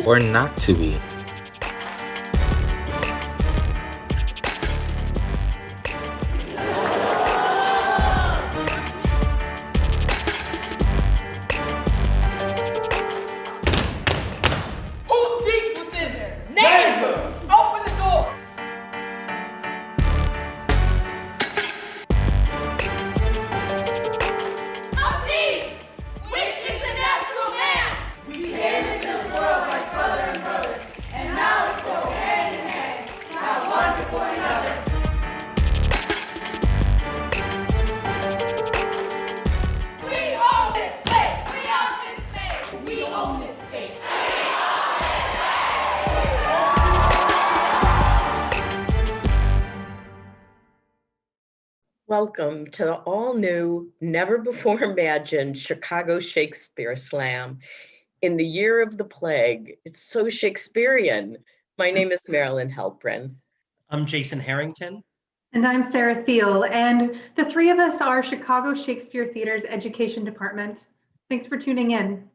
or not to be. Who speaks within there? Neighbor! Open the door! Of peace, which is the natural man. We came into this world like brother and brother, and now let's go hand in hand, not one before another. We own this space. We own this space. We own this space. Welcome to the all-new, never-before-imagined Chicago Shakespeare Slam. In the year of the plague, it's so Shakespearean. My name is Marilyn Halprin. I'm Jason Harrington. And I'm Sarah Thiel, and the three of us are Chicago Shakespeare Theater's Education Department. Thanks for tuning in.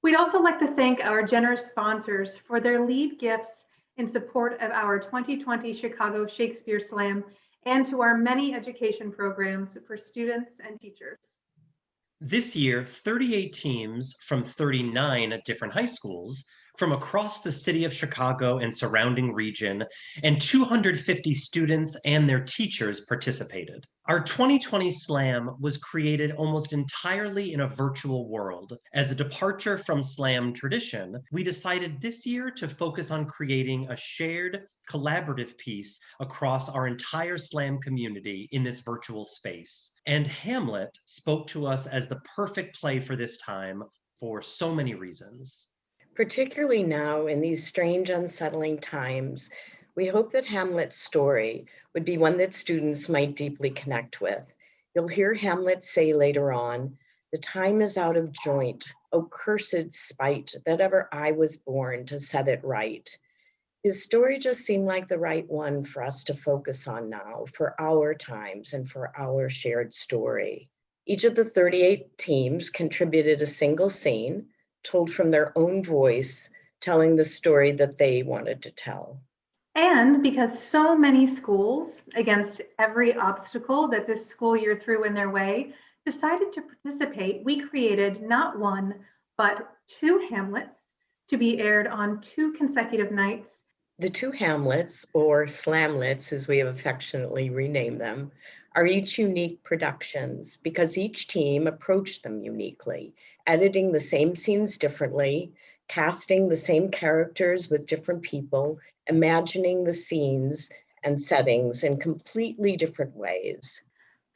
We'd also like to thank our generous sponsors for their lead gifts in support of our 2020 Chicago Shakespeare Slam and to our many education programs for students and teachers. This year, 38 teams from 39 different high schools from across the city of Chicago and surrounding region, and 250 students and their teachers participated. Our 2020 Slam was created almost entirely in a virtual world. As a departure from Slam tradition, we decided this year to focus on creating a shared, collaborative piece across our entire Slam community in this virtual space. And Hamlet spoke to us as the perfect play for this time for so many reasons. Particularly now in these strange, unsettling times, we hope that Hamlet's story would be one that students might deeply connect with. You'll hear Hamlet say later on, "The time is out of joint, O cursed spite, that ever I was born to set it right." His story just seemed like the right one for us to focus on now, for our times and for our shared story. Each of the 38 teams contributed a single scene, told from their own voice, telling the story that they wanted to tell. And because so many schools, against every obstacle that this school year threw in their way, decided to participate, we created not one, but two Hamlets to be aired on 2 consecutive nights. The 2 Hamlets, or Slamlets as we have affectionately renamed them, are each unique productions because each team approached them uniquely, editing the same scenes differently, casting the same characters with different people, imagining the scenes and settings in completely different ways.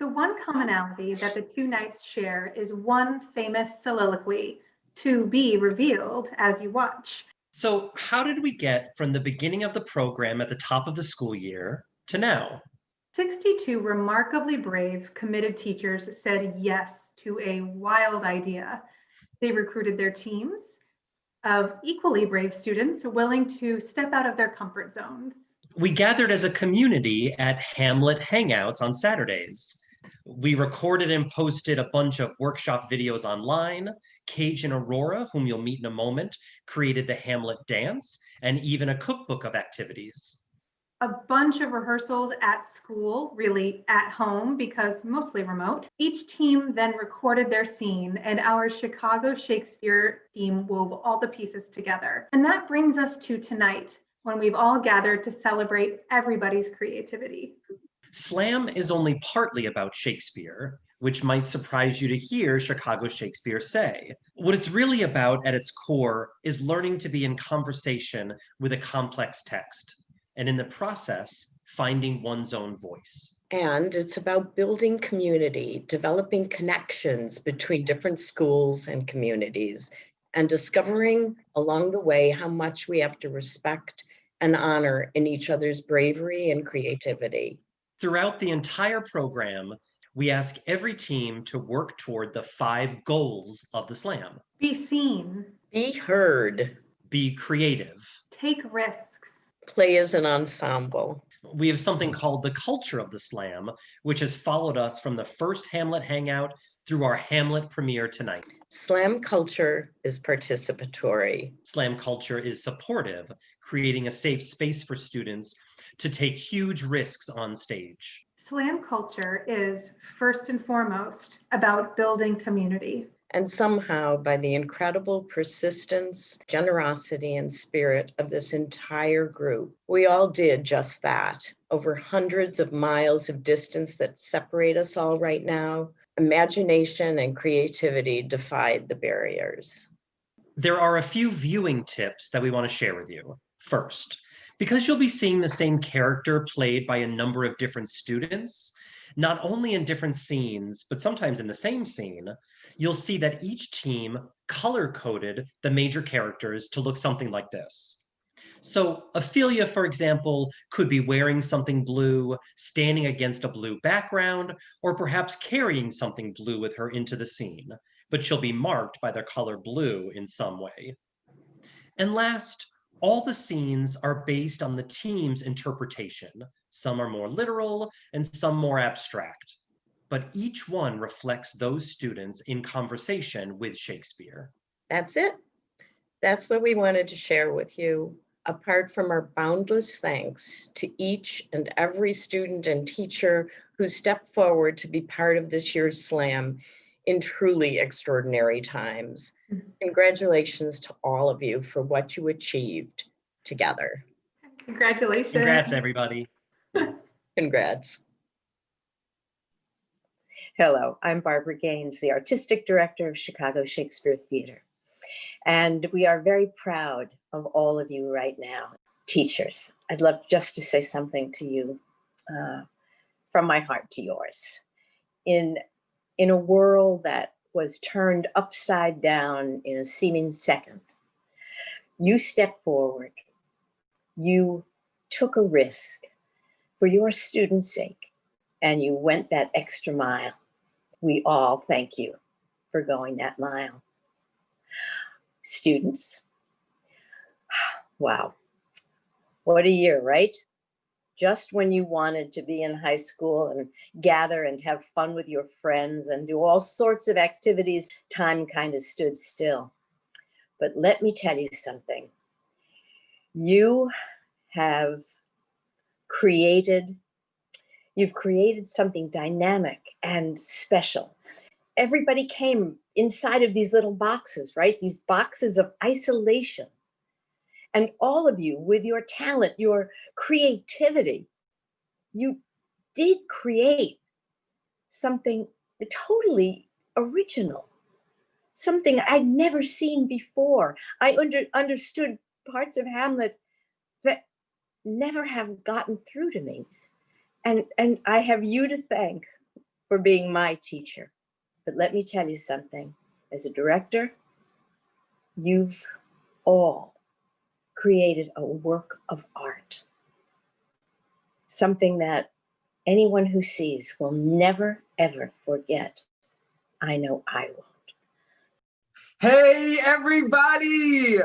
The one commonality that the 2 nights share is one famous soliloquy to be revealed as you watch. So how did we get from the beginning of the program at the top of the school year to now? 62 remarkably brave, committed teachers said yes to a wild idea. They recruited their teams of equally brave students willing to step out of their comfort zones. We gathered as a community at Hamlet Hangouts on Saturdays. We recorded and posted a bunch of workshop videos online. Cage and Aurora, whom you'll meet in a moment, created the Hamlet dance and even a cookbook of activities. A bunch of rehearsals at school, really at home because mostly remote. Each team then recorded their scene and our Chicago Shakespeare team wove all the pieces together. And that brings us to tonight when we've all gathered to celebrate everybody's creativity. Slam is only partly about Shakespeare, which might surprise you to hear Chicago Shakespeare say. What it's really about at its core is learning to be in conversation with a complex text, and in the process, finding one's own voice. And it's about building community, developing connections between different schools and communities, and discovering along the way how much we have to respect and honor in each other's bravery and creativity. Throughout the entire program, we ask every team to work toward the 5 goals of the Slam. Be seen. Be heard. Be creative. Take risks. Play as an ensemble. We have something called the culture of the slam, which has followed us from the first Hamlet Hangout through our Hamlet premiere tonight. Slam culture is participatory. Slam culture is supportive, creating a safe space for students to take huge risks on stage. Slam culture is first and foremost about building community. And somehow, by the incredible persistence, generosity, and spirit of this entire group, we all did just that. Over hundreds of miles of distance that separate us all right now, imagination and creativity defied the barriers. There are a few viewing tips that we want to share with you. First, because you'll be seeing the same character played by a number of different students, not only in different scenes, but sometimes in the same scene, you'll see that each team color-coded the major characters to look something like this. So Ophelia, for example, could be wearing something blue, standing against a blue background, or perhaps carrying something blue with her into the scene, but she'll be marked by the color blue in some way. And last, all the scenes are based on the team's interpretation. Some are more literal and some more abstract, but each one reflects those students in conversation with Shakespeare. That's it. That's what we wanted to share with you. Apart from our boundless thanks to each and every student and teacher who stepped forward to be part of this year's slam in truly extraordinary times. Congratulations to all of you for what you achieved together. Congratulations. Congrats, everybody. Congrats. Hello, I'm Barbara Gaines, the Artistic Director of Chicago Shakespeare Theater. And we are very proud of all of you right now. Teachers, I'd love just to say something to you from my heart to yours. In a world that was turned upside down in a seeming second, you stepped forward. You took a risk for your students' sake, and you went that extra mile. We all thank you for going that mile. Students, wow, what a year, right? Just when you wanted to be in high school and gather and have fun with your friends and do all sorts of activities, time kind of stood still. But let me tell you something. You've created something dynamic and special. Everybody came inside of these little boxes, right? These boxes of isolation. And all of you, with your talent, your creativity, you did create something totally original, something I'd never seen before. I understood parts of Hamlet that never have gotten through to me. And I have you to thank for being my teacher. But let me tell you something. As a director, you've all created a work of art. Something that anyone who sees will never, ever forget. I know I won't. Hey, everybody.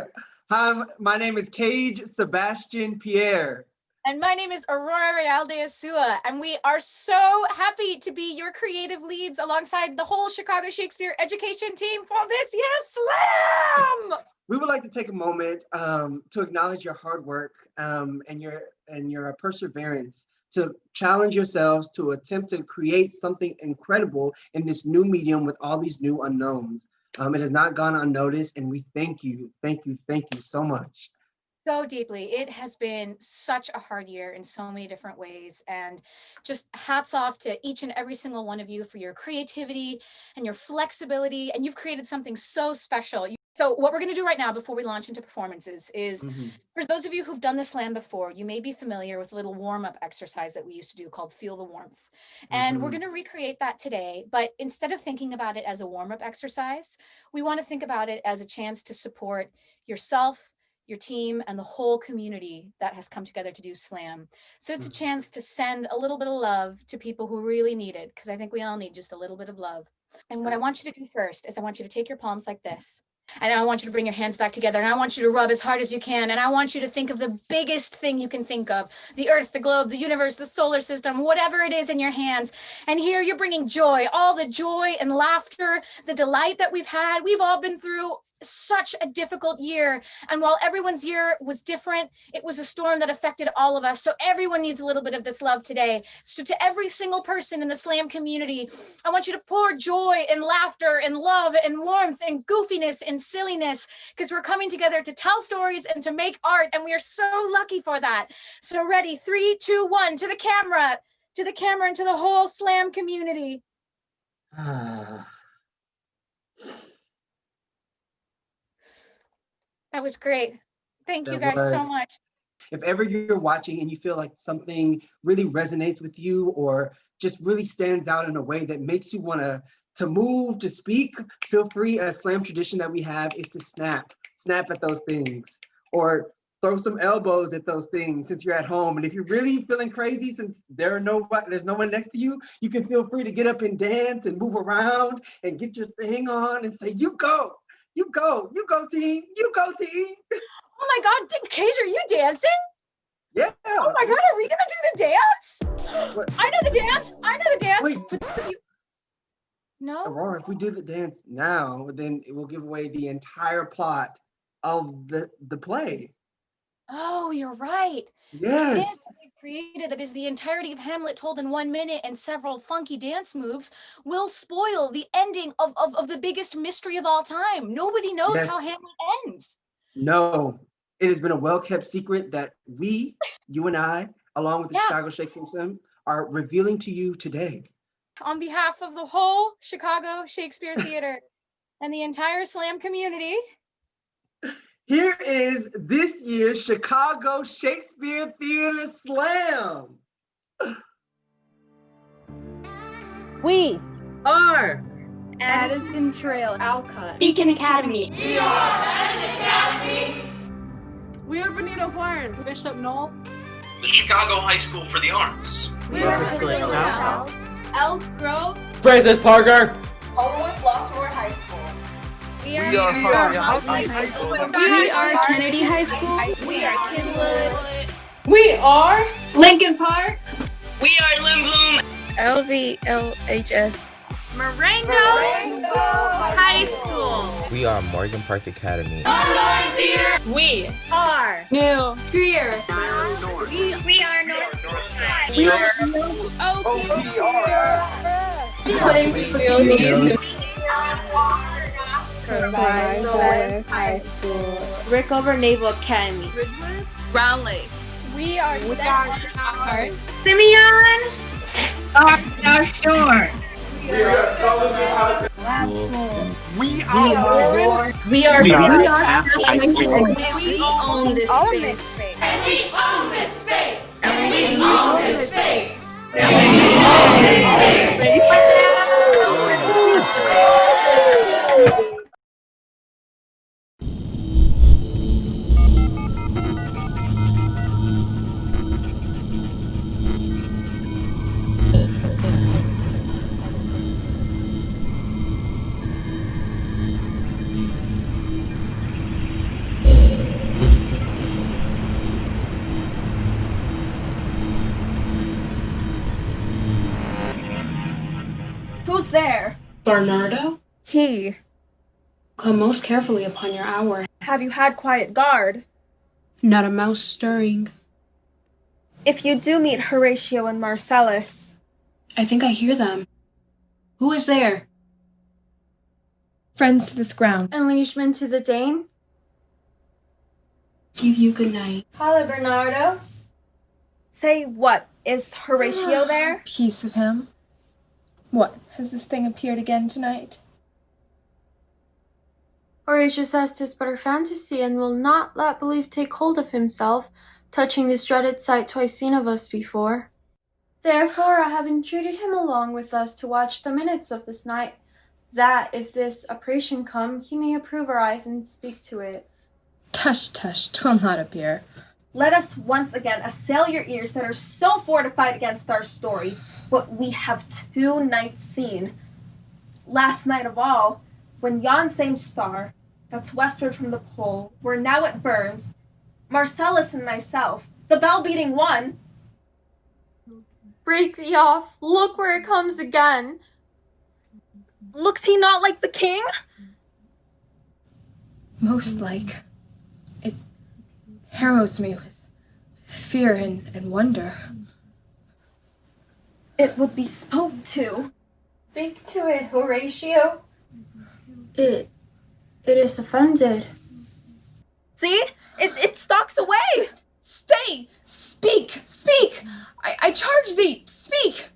My name is Cage Sebastian Pierre. And my name is Aurora Real de Asua, and we are so happy to be your creative leads alongside the whole Chicago Shakespeare education team for this year's slam. We would like to take a moment to acknowledge your hard work and your perseverance to challenge yourselves to attempt to create something incredible in this new medium with all these new unknowns. It has not gone unnoticed, and we thank you so much. So deeply. It has been such a hard year in so many different ways, and just hats off to each and every single one of you for your creativity and your flexibility, and you've created something so special. So what we're going to do right now before we launch into performances is, for those of you who've done the slam before, you may be familiar with a little warm-up exercise that we used to do called Feel the Warmth. And we're going to recreate that today, but instead of thinking about it as a warm-up exercise, we want to think about it as a chance to support yourself, your team, and the whole community that has come together to do slam. So it's a chance to send a little bit of love to people who really need it, because I think we all need just a little bit of love. And what I want you to do first is I want you to take your palms like this, And I want you to bring your hands back together, and I want you to rub as hard as you can. And I want you to think of the biggest thing you can think of: the earth, the globe, the universe, the solar system, whatever it is in your hands. And here you're bringing joy, all the joy and laughter, the delight that we've had. We've all been through such a difficult year. And while everyone's year was different, it was a storm that affected all of us. So everyone needs a little bit of this love today. So to every single person in the Slam community, I want you to pour joy and laughter and love and warmth and goofiness and silliness, because we're coming together to tell stories and to make art, and we are so lucky for that. So ready, 3, 2, 1, to the camera and to the whole Slam community. That was great. Thank you guys so much. If ever you're watching and you feel like something really resonates with you or just really stands out in a way that makes you want to move, to speak, feel free. A Slam tradition that we have is to snap at those things, or throw some elbows at those things since you're at home. And if you're really feeling crazy, since there's no one next to you, you can feel free to get up and dance and move around and get your thing on and say, you go team, you go team. Oh my God, Cage, are you dancing? Yeah. Oh my God, are we gonna do the dance? What? I know the dance. Wait. No? Aurora, if we do the dance now, then it will give away the entire plot of the play. Oh, you're right. Yes. This dance that we've created, that is the entirety of Hamlet told in 1 minute and several funky dance moves, will spoil the ending of the biggest mystery of all time. Nobody knows Yes. how Hamlet ends. No, it has been a well-kept secret that you and I, along with the Chicago Shakespeare Museum, are revealing to you today. On behalf of the whole Chicago Shakespeare Theater and the entire Slam community, here is this year's Chicago Shakespeare Theater Slam. We are Addison Trail Alcott Beacon Academy. We are Beacon Academy. We are Benito Juan, Bishop Knoll, the Chicago High School for the Arts. We are South. Elk Grove, Francis Parker, Homewood Flossmoor High School. We are High School. We are Kennedy High School. We are Kinwood. We are Lincoln Park. We are Lindblom. LVLHS. Marengo High School. we are Morgan Park Academy. We are New Trier. We are Northside. We are West High School. Rickover Naval Academy. Ridgewood. Brownlee. We are Art. Simeon. North Shore. We are High School. We own this space. And we own this space. And we own this space. Who's there? Bernardo, He. come most carefully upon your hour. Have you had quiet guard? Not a mouse stirring. If you do meet Horatio and Marcellus, I think I hear them. Who is there? friends to this ground. And liegeman to the Dane. Give you good night. Holla, Bernardo. Say what? Is Horatio there? Piece of him. What, has this thing appeared again tonight? Horatio says 'tis but a fantasy, and will not let belief take hold of himself, touching this dreaded sight twice seen of us before. Therefore I have entreated him along with us to watch the minutes of this night, that if this apparition come, he may approve our eyes and speak to it. Tush, tush, 'twill not appear. Let us once again assail your ears that are so fortified against our story, what we have 2 nights seen. Last night of all, when yon same star, That's westward from the pole. We're now at Burns. Marcellus and myself. The bell-beating one. Break thee off. Look where it comes again. Looks he not like the king? Most like. It harrows me with fear and wonder. It would be spoke to. Speak to it, Horatio. It is offended. See? It stalks away. Stay! Speak! Speak! I charge thee! Speak!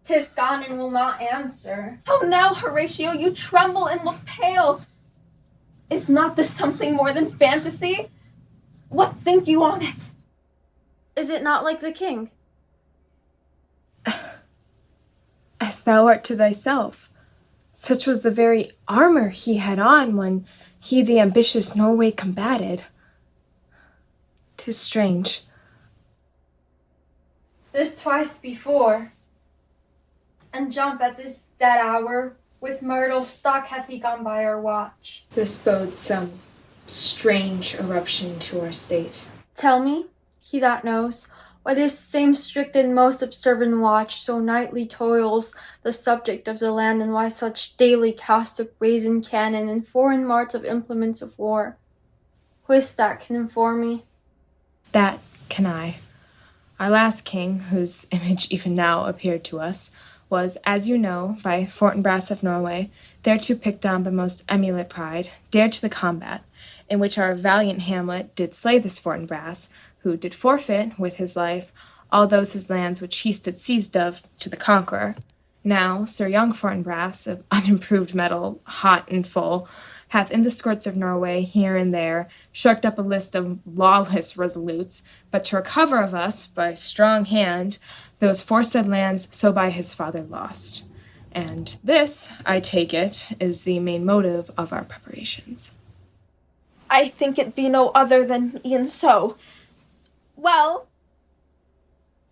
'Tis gone and will not answer. How now, Horatio, you tremble and look pale. Is not this something more than fantasy? What think you on it? Is it not like the king? As thou art to thyself. Such was the very armor he had on when he the ambitious Norway combated. 'Tis strange. This twice before. And jump at this dead hour, with myrtle stock hath he gone by our watch. This bodes some strange eruption to our state. Tell me, he that knows, why this same strict and most observant watch so nightly toils the subject of the land, and why such daily cast of brazen cannon and foreign marts of implements of war. Who is that can inform me? That can I. Our last king, whose image even now appeared to us, was, as you know, by Fortinbras of Norway, thereto picked on by most emulate pride, dared to the combat, in which our valiant Hamlet did slay this Fortinbras, who did forfeit, with his life, all those his lands which he stood seized of to the conqueror. Now, Sir young Fortinbras, of unimproved mettle, hot and full, hath in the skirts of Norway, here and there, shirked up a list of lawless resolutes, but to recover of us, by strong hand, those foresaid lands so by his father lost. And this, I take it, is the main motive of our preparations. I think it be no other than e'en so. Well,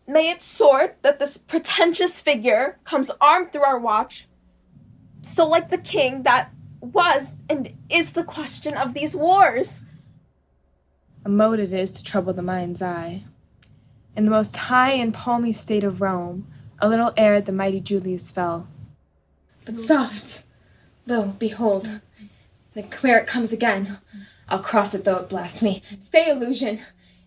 may it sort that this pretentious figure comes armed through our watch, so like the king that was and is the question of these wars. A mode it is to trouble the mind's eye. In the most high and palmy state of Rome, a little ere the mighty Julius fell. But soft! Lo, behold, the where it comes again. I'll cross it though it blast me. Stay, illusion!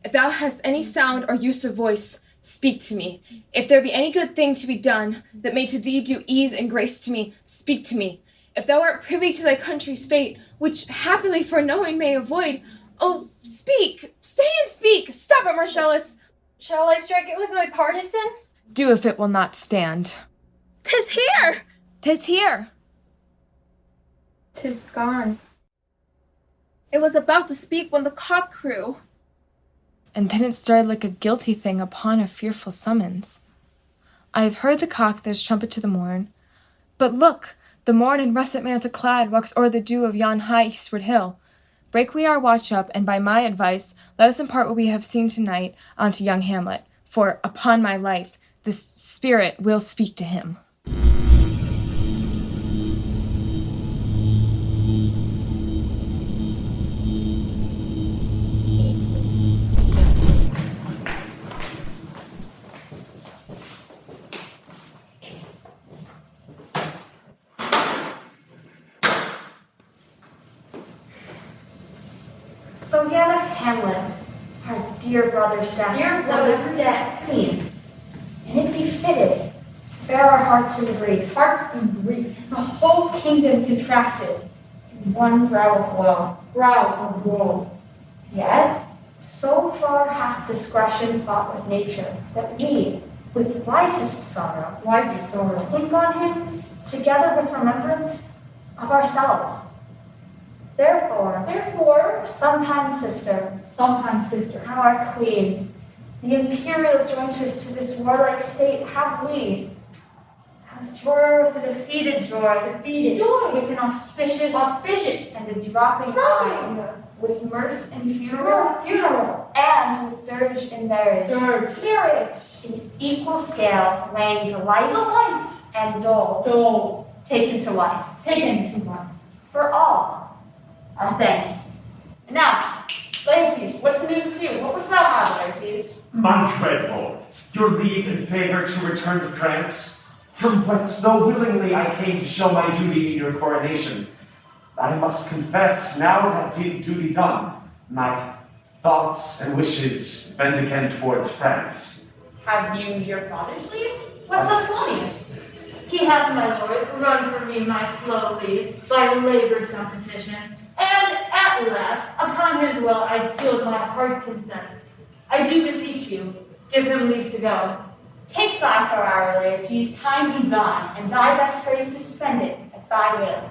If thou hast any sound or use of voice, speak to me. If there be any good thing to be done, that may to thee do ease and grace to me, speak to me. If thou art privy to thy country's fate, which happily for knowing may avoid, oh, speak! Stay and speak! Stop it, Marcellus! Shall I strike it with my partisan? Do if it will not stand. 'Tis here! 'Tis here! 'Tis gone. It was about to speak when the cock crew. And then it started like a guilty thing upon a fearful summons. I have heard the cock there's trumpet to the morn. But look, the morn in russet mantle clad walks o'er the dew of yon high eastward hill. Break we our watch up, and by my advice, let us impart what we have seen tonight unto young Hamlet, for, upon my life, this spirit will speak to him. From Ganef Hamlet, our dear brother's death. Dear brother's death. Queen, and it befitted to bear our hearts in grief. Hearts in grief. The whole kingdom contracted in one brow of woe. Brow of woe. Yet, so far hath discretion fought with nature, that we, with wisest sorrow, think on him, together with remembrance of ourselves. Therefore, sometime sister, our queen, the imperial jointers to this warlike state, have we, as 'twere with a defeated joy, with an auspicious, and a dropping eye, with mirth and funeral, and with dirge and marriage, in equal scale, weighing delight and dole, taken to life, for all. Our thanks. And now, Laertes, what's the news with you? What was that, Laertes? My dread lord, your leave in favor to return to France, from whence, though willingly I came to show my duty in your coronation, I must confess, now that duty done, my thoughts and wishes bend again towards France. Have you your father's leave? What's Ascanius? He hath, my lord, run for me my slow leave by laborsome petition, and at last, upon his will, I sealed my hard consent. I do beseech you, give him leave to go. Take thy 4 hour, Laertes, time be gone, and thy best graces spend it at thy will.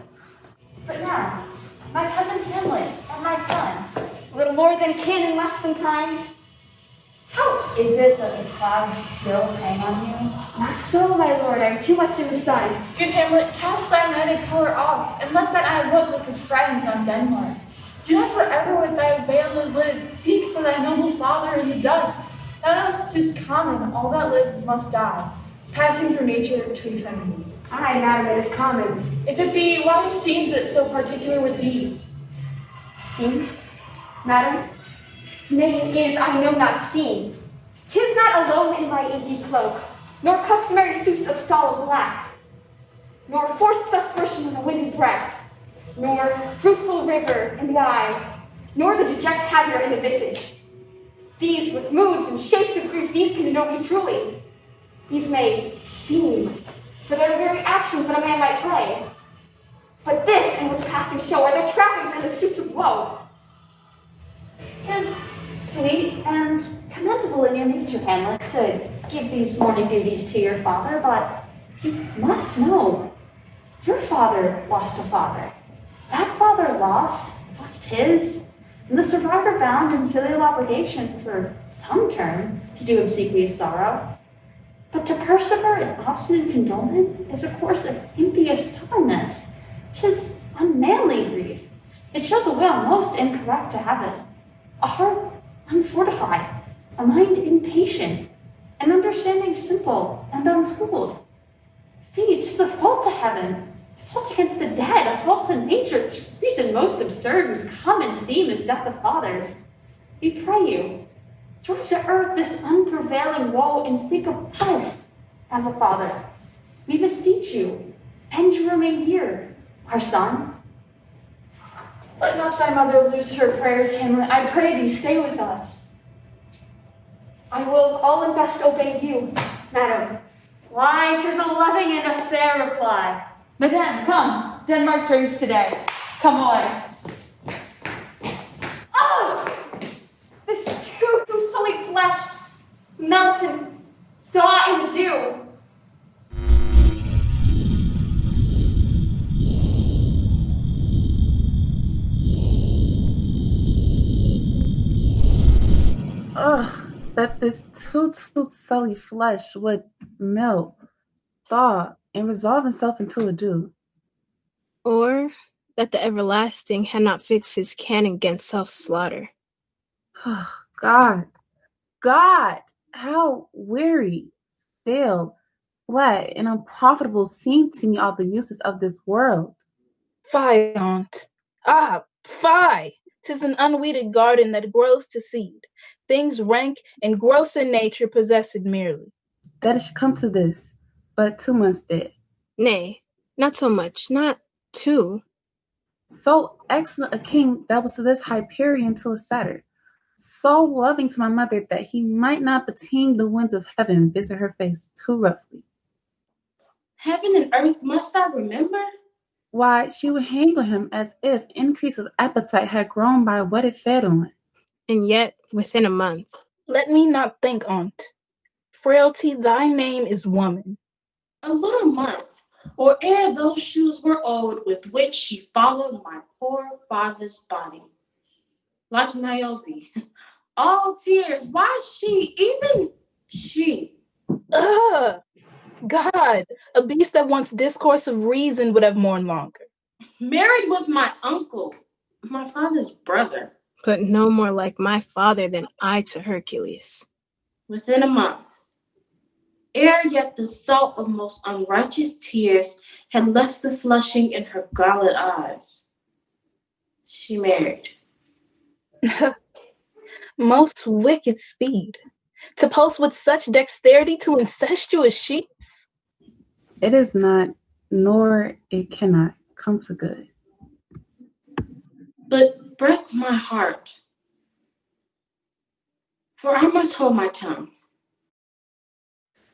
But now, my cousin Hamlet and my son, Little more than kin and less than kind. how is it that the clouds still hang on you? Not so, my lord, I'm too much in the sun. Good Hamlet, cast thy knighted color off, and let that eye look like a friend on Denmark. Do not forever with thy veiled lids seek for thy noble father in the dust. Thou know'st 'tis common, all that lives must die, passing through nature to eternity. Aye, madam, it is common. If it be, why seems it so particular with thee? Seems, madam? Nay, it is, I know not seems. 'Tis not alone in my inky cloak, nor customary suits of solid black, nor forced suspiration of a windy breath, nor fruitful river in the eye, nor the deject habier in the visage. These with moods and shapes of grief, these can know me truly. These may seem, for their very actions that a man might play. But this in which passing show are their trappings and the suits of woe. 'Tis sweet and commendable in your nature, Hamlet, to give these morning duties to your father, but you must know, your father lost a father. That father lost his, and the survivor bound in filial obligation for some term to do obsequious sorrow. But to persevere in obstinate condolement is a course of impious stubbornness. 'Tis unmanly grief. It shows a will most incorrect to heaven, a heart unfortified, a mind impatient, an understanding simple and unschooled. Fee, 'tis a fault to heaven, a fault against the dead, a fault to nature, reason most absurd, whose common theme is death of fathers. We pray you, throw to earth this unprevailing woe and think of us as a father. We beseech you, bend you remain here, our son. Let not thy mother lose her prayers, Hamlet. I pray thee, stay with us. I will all and best obey you, madam. Why, 'tis a loving and a fair reply. Madame, come, Denmark drinks today. Come away. Oh! This too sullied flesh melt and thaw in the dew. Ugh, that this too sully flesh would melt, thaw, and resolve itself into a dew. Or that the everlasting had not fixed his canon against self-slaughter. Oh, God, how weary, stale, flat, and unprofitable seem to me all the uses of this world. Fie, aunt. Ah, fie! 'Tis an unweeded garden that grows to seed. Things rank and gross in nature possessed merely. That it should come to this, but 2 months dead. Nay, not so much, not 2. So excellent a king that was to this Hyperion to a satyr, so loving to my mother that he might not beting the winds of heaven visit her face too roughly. Heaven and earth must I remember? Why, she would hang on him as if increase of appetite had grown by what it fed on. And yet, within a month. Let me not think on't. Frailty, thy name is woman. A little month, or ere those shoes were old with which she followed my poor father's body. Like Niobe, all tears, why she, even she? Ugh! God, a beast that wants discourse of reason would have mourned longer. Married with my uncle, my father's brother. But no more like my father than I to Hercules. Within a month, ere yet the salt of most unrighteous tears had left the flushing in her galled eyes, She married. Most wicked speed. To post with such dexterity to incestuous sheets? It is not, nor it cannot come to good. But break my heart, for I must hold my tongue.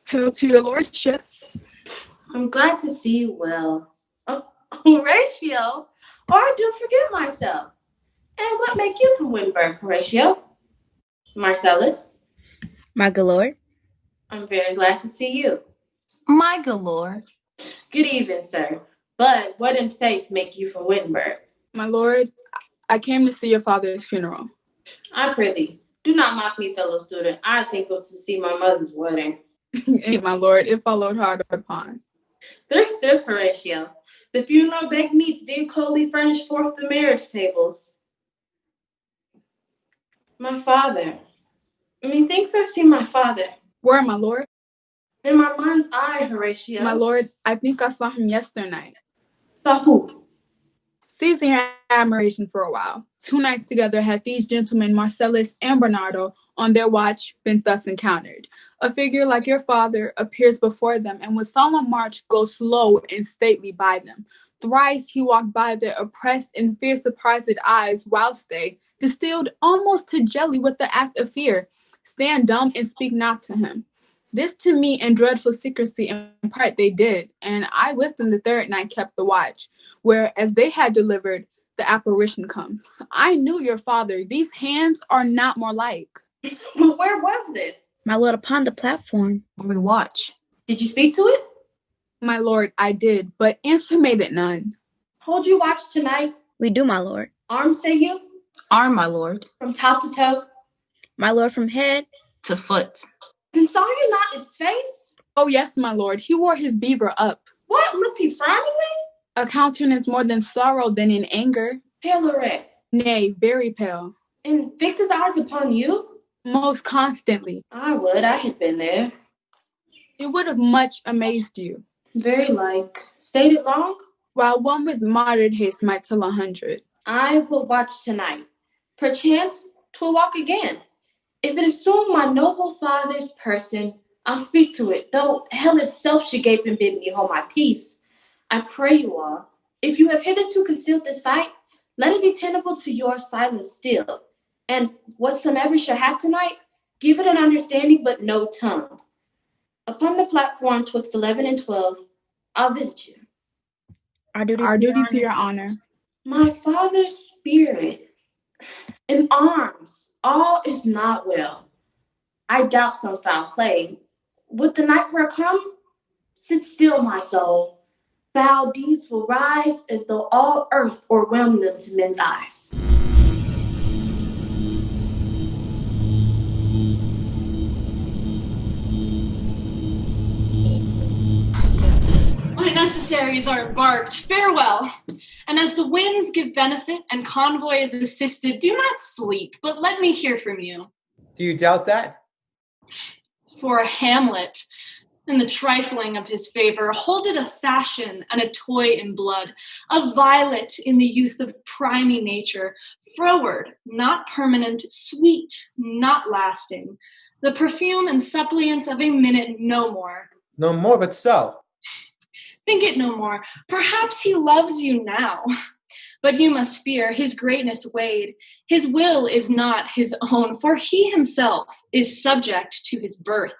Hail to your lordship. I'm glad to see you well. Oh, Horatio, or I do forget myself. And what make you from Wittenberg, Horatio? Marcellus? My galore. I'm very glad to see you. My galore. Good evening, sir. But what in faith make you from Wittenberg? My lord, I came to see your father's funeral. I prithee, do not mock me, fellow student. I think it was to see my mother's wedding. My lord, it followed hard upon. Thrift, Horatio. The funeral baked meats did coldly furnish forth the marriage tables. My father. Methinks I see my father. Where, my lord? In my mind's eye, Horatio. My lord, I think I saw him yesternight. Saw who? Seizing your admiration for a while. 2 nights together had these gentlemen, Marcellus and Bernardo, on their watch, been thus encountered. A figure like your father appears before them, and with solemn march goes slow and stately by them. Thrice he walked by their oppressed and fear surprised eyes, whilst they, distilled almost to jelly with the act of fear, stand dumb and speak not to him. This to me in dreadful secrecy in part they did, and I with them the 3rd night kept the watch, where as they had delivered, the apparition comes. I knew your father. These hands are not more like. But where was this? My lord, upon the platform where we watch. Did you speak to it? My lord, I did, but answer made it none. Hold you watch tonight? We do, my lord. Arms, say you? Arm, my lord. From top to toe? My lord, from head to foot. Then saw you not its face? Oh yes, my lord, he wore his beaver up. What, looked he frowningly? A countenance more than sorrow than in anger. Pale or red? Nay, very pale. And fix his eyes upon you? Most constantly. I would, I had been there. It would have much amazed you. Very like. Stayed it long? While one with moderate haste might tell 100. I will watch tonight. Perchance 'twill walk again. If it assume my noble father's person, I'll speak to it, though hell itself should gape and bid me hold my peace. I pray you all, if you have hitherto concealed this sight, let it be tenable to your silence still. And whatsoever shall have tonight, give it an understanding but no tongue. Upon the platform twixt 11 and 12, I'll visit you. Our duty to your honor. My father's spirit, in arms, all is not well. I doubt some foul play. Would the night prayer come? Sit still, my soul. Foul deeds will rise as though all earth o'erwhelmed them to men's eyes. My necessaries are embarked. Farewell. And as the winds give benefit and convoy is assisted, do not sleep, but let me hear from you. Do you doubt that? For a Hamlet, in the trifling of his favor, hold it a fashion and a toy in blood, a violet in the youth of primy nature, froward, not permanent, sweet, not lasting, the perfume and suppliance of a minute, no more. No more, but so. Think it no more. Perhaps he loves you now. But you must fear his greatness weighed. His will is not his own, for he himself is subject to his birth.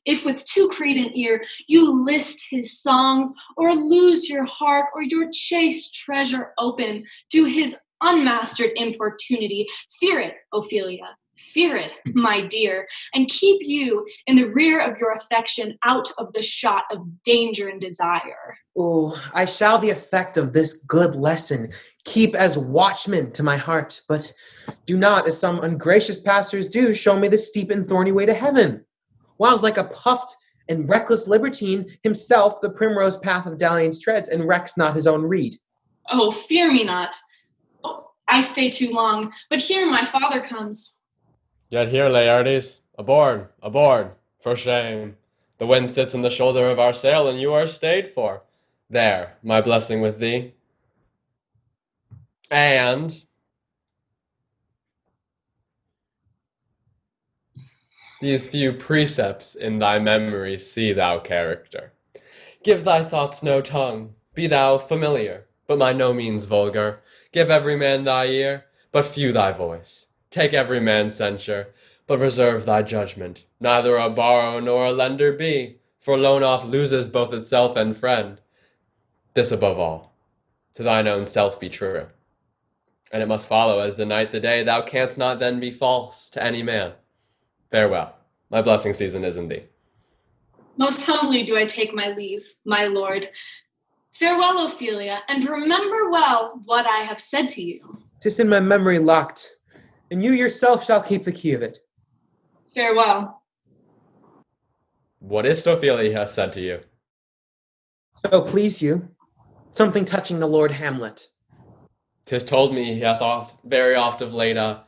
If with too credent ear you list his songs, or lose your heart, or your chaste treasure open to his unmastered importunity, fear it, Ophelia. Fear it, my dear, and keep you in the rear of your affection out of the shot of danger and desire. Ooh, I shall the effect of this good lesson keep as watchman to my heart, but do not, as some ungracious pastors do, show me the steep and thorny way to heaven. Whiles like a puffed and reckless libertine, himself the primrose path of dalliance treads, and recks not his own reed. Oh, fear me not. Oh, I stay too long, but here my father comes. Yet here, Laertes, aboard, aboard, for shame. The wind sits in the shoulder of our sail, and you are stayed for. There, my blessing with thee. And these few precepts in thy memory see thou character. Give thy thoughts no tongue, be thou familiar, but by no means vulgar. Give every man thy ear, but few thy voice. Take every man's censure, but reserve thy judgment. Neither a borrower nor a lender be, for loan oft loses both itself and friend. This above all, to thine own self be true. And it must follow as the night the day, thou canst not then be false to any man. Farewell, my blessing season is in thee. Most humbly do I take my leave, my lord. Farewell, Ophelia, and remember well what I have said to you. 'Tis in my memory locked, and you yourself shall keep the key of it. Farewell. What is Ophelia hath said to you? So please you, something touching the Lord Hamlet. 'Tis told me he hath very oft of late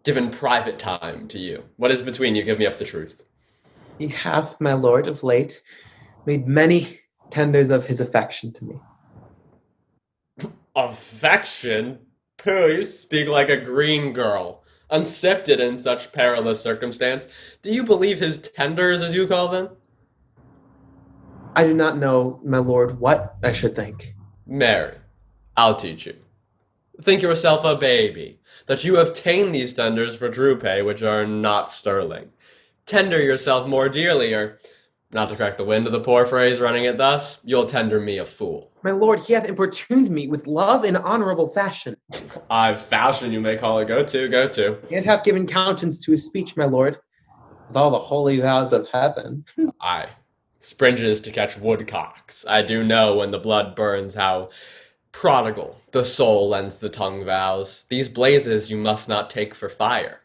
given private time to you. What is between you? Give me up the truth. He hath, my lord, of late made many tenders of his affection to me. Affection? Pooh, you speak like a green girl, unsifted in such perilous circumstance. Do you believe his tenders, as you call them? I do not know, my lord, what I should think. Mary, I'll teach you. Think yourself a baby, that you have ta'en these tenders for true pay, which are not sterling. Tender yourself more dearly, or, not to crack the wind of the poor phrase running it thus, you'll tender me a fool. My lord, he hath importuned me with love in honorable fashion. Fashion you may call it. Go to. Yet hath given countenance to his speech, my lord, with all the holy vows of heaven. Aye, springes to catch woodcocks. I do know when the blood burns how prodigal the soul lends the tongue vows. These blazes you must not take for fire.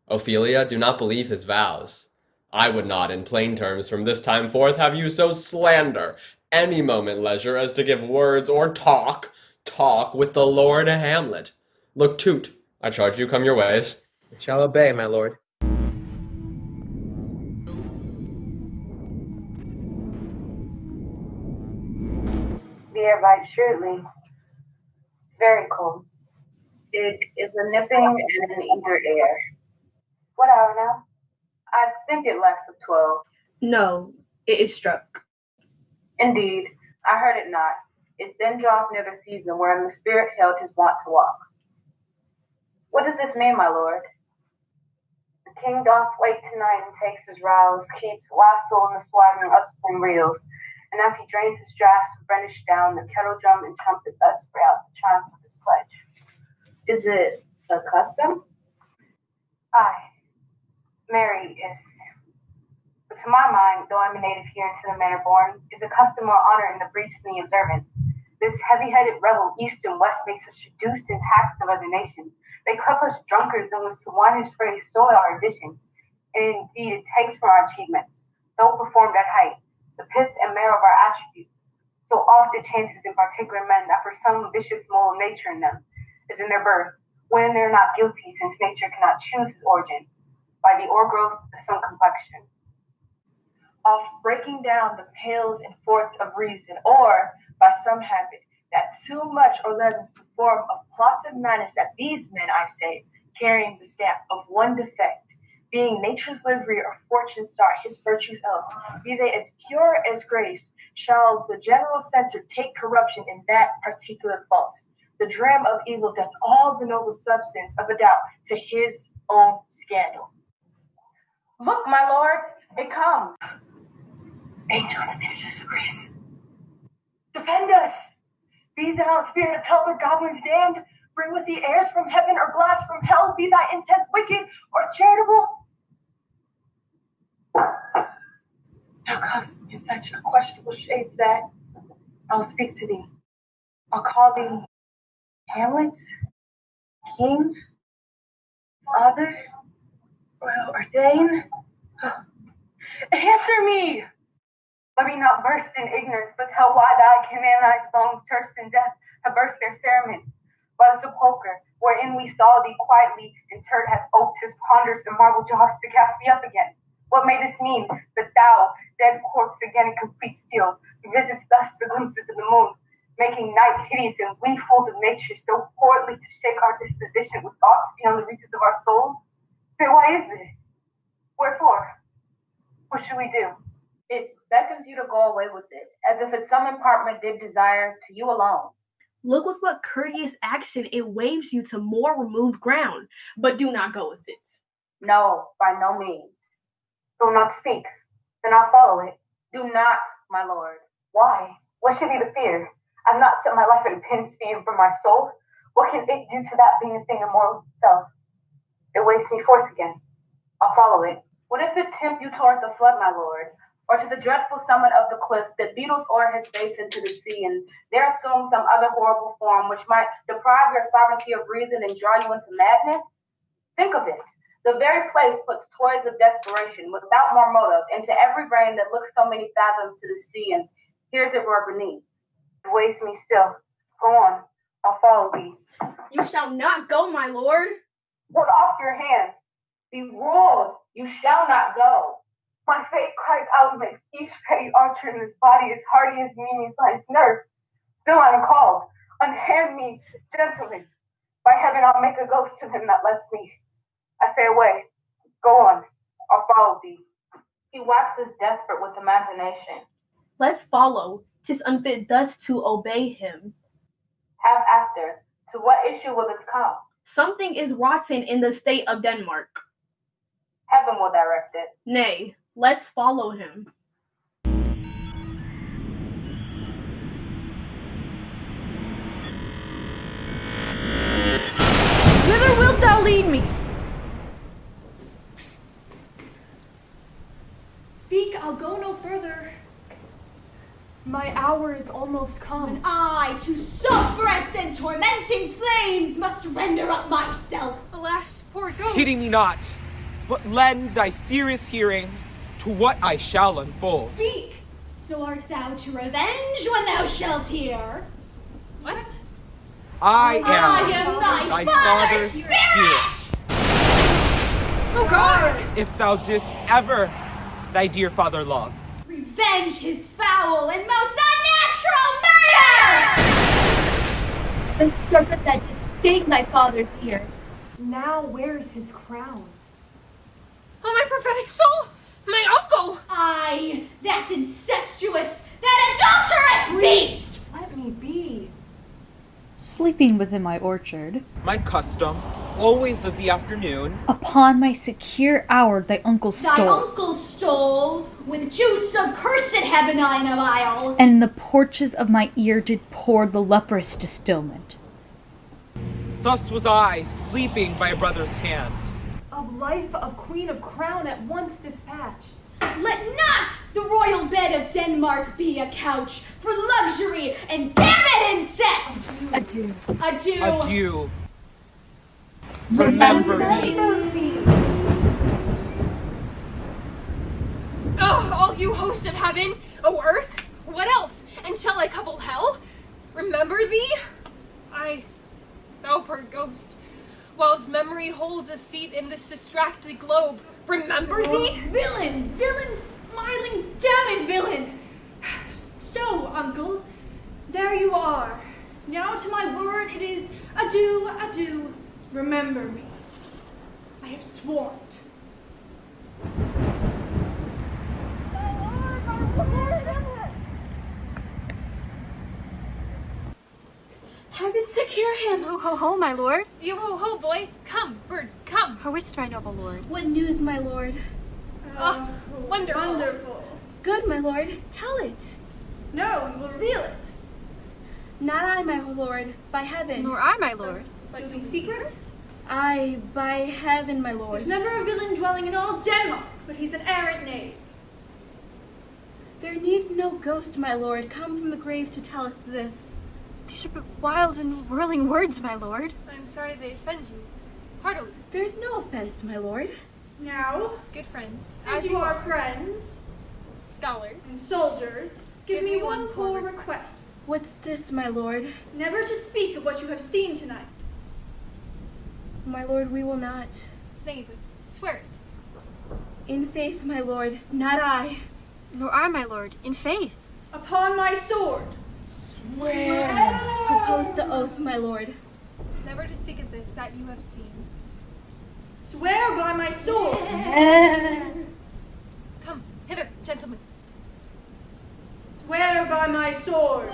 Ophelia, do not believe his vows. I would not, in plain terms, from this time forth, have you so slander any moment leisure as to give words or talk with the Lord Hamlet. Look toot, I charge you, come your ways. I shall obey, my lord. Dear Vice Shirley, it's very cold. It is a nipping and an eager air. What hour now? I think it lacks of 12. No, it is struck. Indeed, I heard it not. It then draws near the season wherein the spirit held his wont to walk. What does this mean, my lord? The king doth wake tonight and takes his rouse, keeps wassail in the swaggering upspring reels, and as he drains his draughts and brandished down, the kettle drum and trumpet thus spray out the chimes of his pledge. Is it a custom? Aye. Mary is, but to my mind, though I'm a native here into the manor born, is a custom or honor in the breach and the observance. This heavy-headed rebel east and west makes us seduced and taxed of other nations. They club us drunkards and with swinish phrase soil our addition. And indeed, it takes from our achievements, though performed at height, the pith and marrow of our attributes. So oft it chances in particular men that for some vicious mole of nature in them is in their birth, when they're not guilty, since nature cannot choose his origin, by the o'ergrowth of some complexion. Oft breaking down the pales and forts of reason, or by some habit that too much or leavens the form of plausive manners that these men, I say, carrying the stamp of one defect, being nature's livery or fortune's star, his virtues else, be they as pure as grace, shall the general censor take corruption in that particular fault. The dram of evil doth all the noble substance of a doubt to his own scandal. Look, my lord, it comes. Angels and ministers of grace, defend us! Be thou spirit of hell or goblins damned, bring with thee heirs from heaven or blast from hell, be thy intents wicked or charitable. Thou comes in such a questionable shape that I'll speak to thee. I'll call thee Hamlet, King, Father, Royal Ordain. Answer me! Let me not burst in ignorance, but tell why thy canonized bones, terse in death, have burst their cerements. By the sepulchre, wherein we saw thee quietly interred, hath oped his ponderous and marble jaws to cast thee up again. What may this mean, that thou, dead corpse again in complete steel, visits thus the glimpses of the moon? making night hideous and we fools of nature so poorly to shake our disposition with thoughts beyond the reaches of our souls? Say, why is this? Wherefore? What should we do? It beckons you to go away with it, as if it's some impartment did desire to you alone. Look with what courteous action it waves you to more removed ground, but do not go with it. No, by no means. Do not speak, then I'll follow it. Do not, my lord. Why? What should be the fear? I've not set my life at a pin's feet for my soul. What can it do to that being a thing immortal itself? It wastes me forth again. I'll follow it. What if it tempt you toward the flood, my lord? Or to the dreadful summit of the cliff that beetles o'er his base into the sea, and there assume some other horrible form which might deprive your sovereignty of reason and draw you into madness? Think of it. The very place puts toys of desperation, without more motive, into every brain that looks so many fathoms to the sea, and hears it roar beneath. It weighs me still. Go on. I'll follow thee. You shall not go, my lord. Put off your hands. Be ruled. You shall not go. My fate cries out and makes each petty archer in this body as hardy as meanings by its nerve. Still I am called. Unhand me, gentlemen. By heaven, I'll make a ghost of him that lets me. I say away. Go on. I'll follow thee. He waxes desperate with imagination. Let's follow. 'Tis unfit thus to obey him. Have after. To what issue will this come? Something is rotten in the state of Denmark. Heaven will direct it. Nay, let's follow him. Whither wilt thou lead me? Speak, I'll go no further. My hour is almost come. When I to sulphurous and tormenting flames must render up myself. Alas, poor ghost. Pity me not, but lend thy serious hearing to what I shall unfold. Speak, so art thou to revenge when thou shalt hear. What? I am thy father's spirit. Oh God! If thou didst ever thy dear father love, revenge his foul and most unnatural murder! The serpent that did sting thy father's ear now wears his crown. Oh, my prophetic soul! My uncle! Aye, that incestuous, that adulterous beast! Let me be. Sleeping within my orchard. My custom, always of the afternoon. Upon my secure hour thy uncle stole. Thy uncle stole, with juice of cursed Hebonine of Isle. And in the porches of my ear did pour the leprous distilment. Thus was I, sleeping by a brother's hand. Of life of Queen of Crown at once dispatched. Let not the royal bed of Denmark be a couch for luxury and damned incest! Adieu. Adieu. Adieu. Remember me. Oh, all you hosts of heaven, O earth, what else? And shall I couple hell? Remember thee? Thou poor ghost, whilst memory holds a seat in this distracted globe, remember thee? Villain! Villain! Smiling, damned villain! So, uncle, there you are. Now to my word it is adieu, adieu. Remember me. I have sworn. Heaven secure him. Ho, ho, ho, my lord. You ho, ho, boy. Come, bird, come. How is my noble lord? What news, my lord? Oh, wonderful. Wonderful. Good, my lord. Tell it. No, we will reveal it. Not I, my lord, by heaven. Nor I, my lord. But it will be secret? I, by heaven, my lord. There's never a villain dwelling in all Denmark, but he's an arrant knave. There needs no ghost, my lord, come from the grave to tell us this. These are but wild and whirling words, my lord. I'm sorry they offend you. Heartily. There's no offense, my lord. Now, good friends. as you are friends, scholars, and soldiers, give me one poor request. What's this, my lord? Never to speak of what you have seen tonight. My lord, we will not. Nay, but swear it. In faith, my lord, not I. Nor I, my lord, in faith. Upon my sword. Swear. Propose the oath, my lord. Never to speak of this that you have seen. Swear by my sword. Come, hither, gentlemen. Swear by my sword.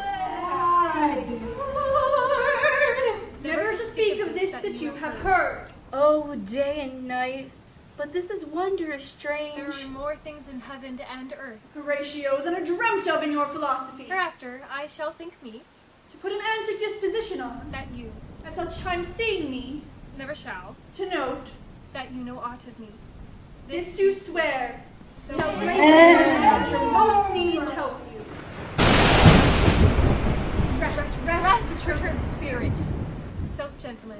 Sword. Never to speak of this that you have heard. Oh, day and night. But this is wondrous strange. There are more things in heaven and earth. Horatio, than are dreamt of in your philosophy. Hereafter I shall think meet to put an end to disposition on, that you, at such time seeing me, never shall, to note, that you know aught of me. This do swear, so grace and mercy most needs help you. Rest, return spirit. So, gentlemen,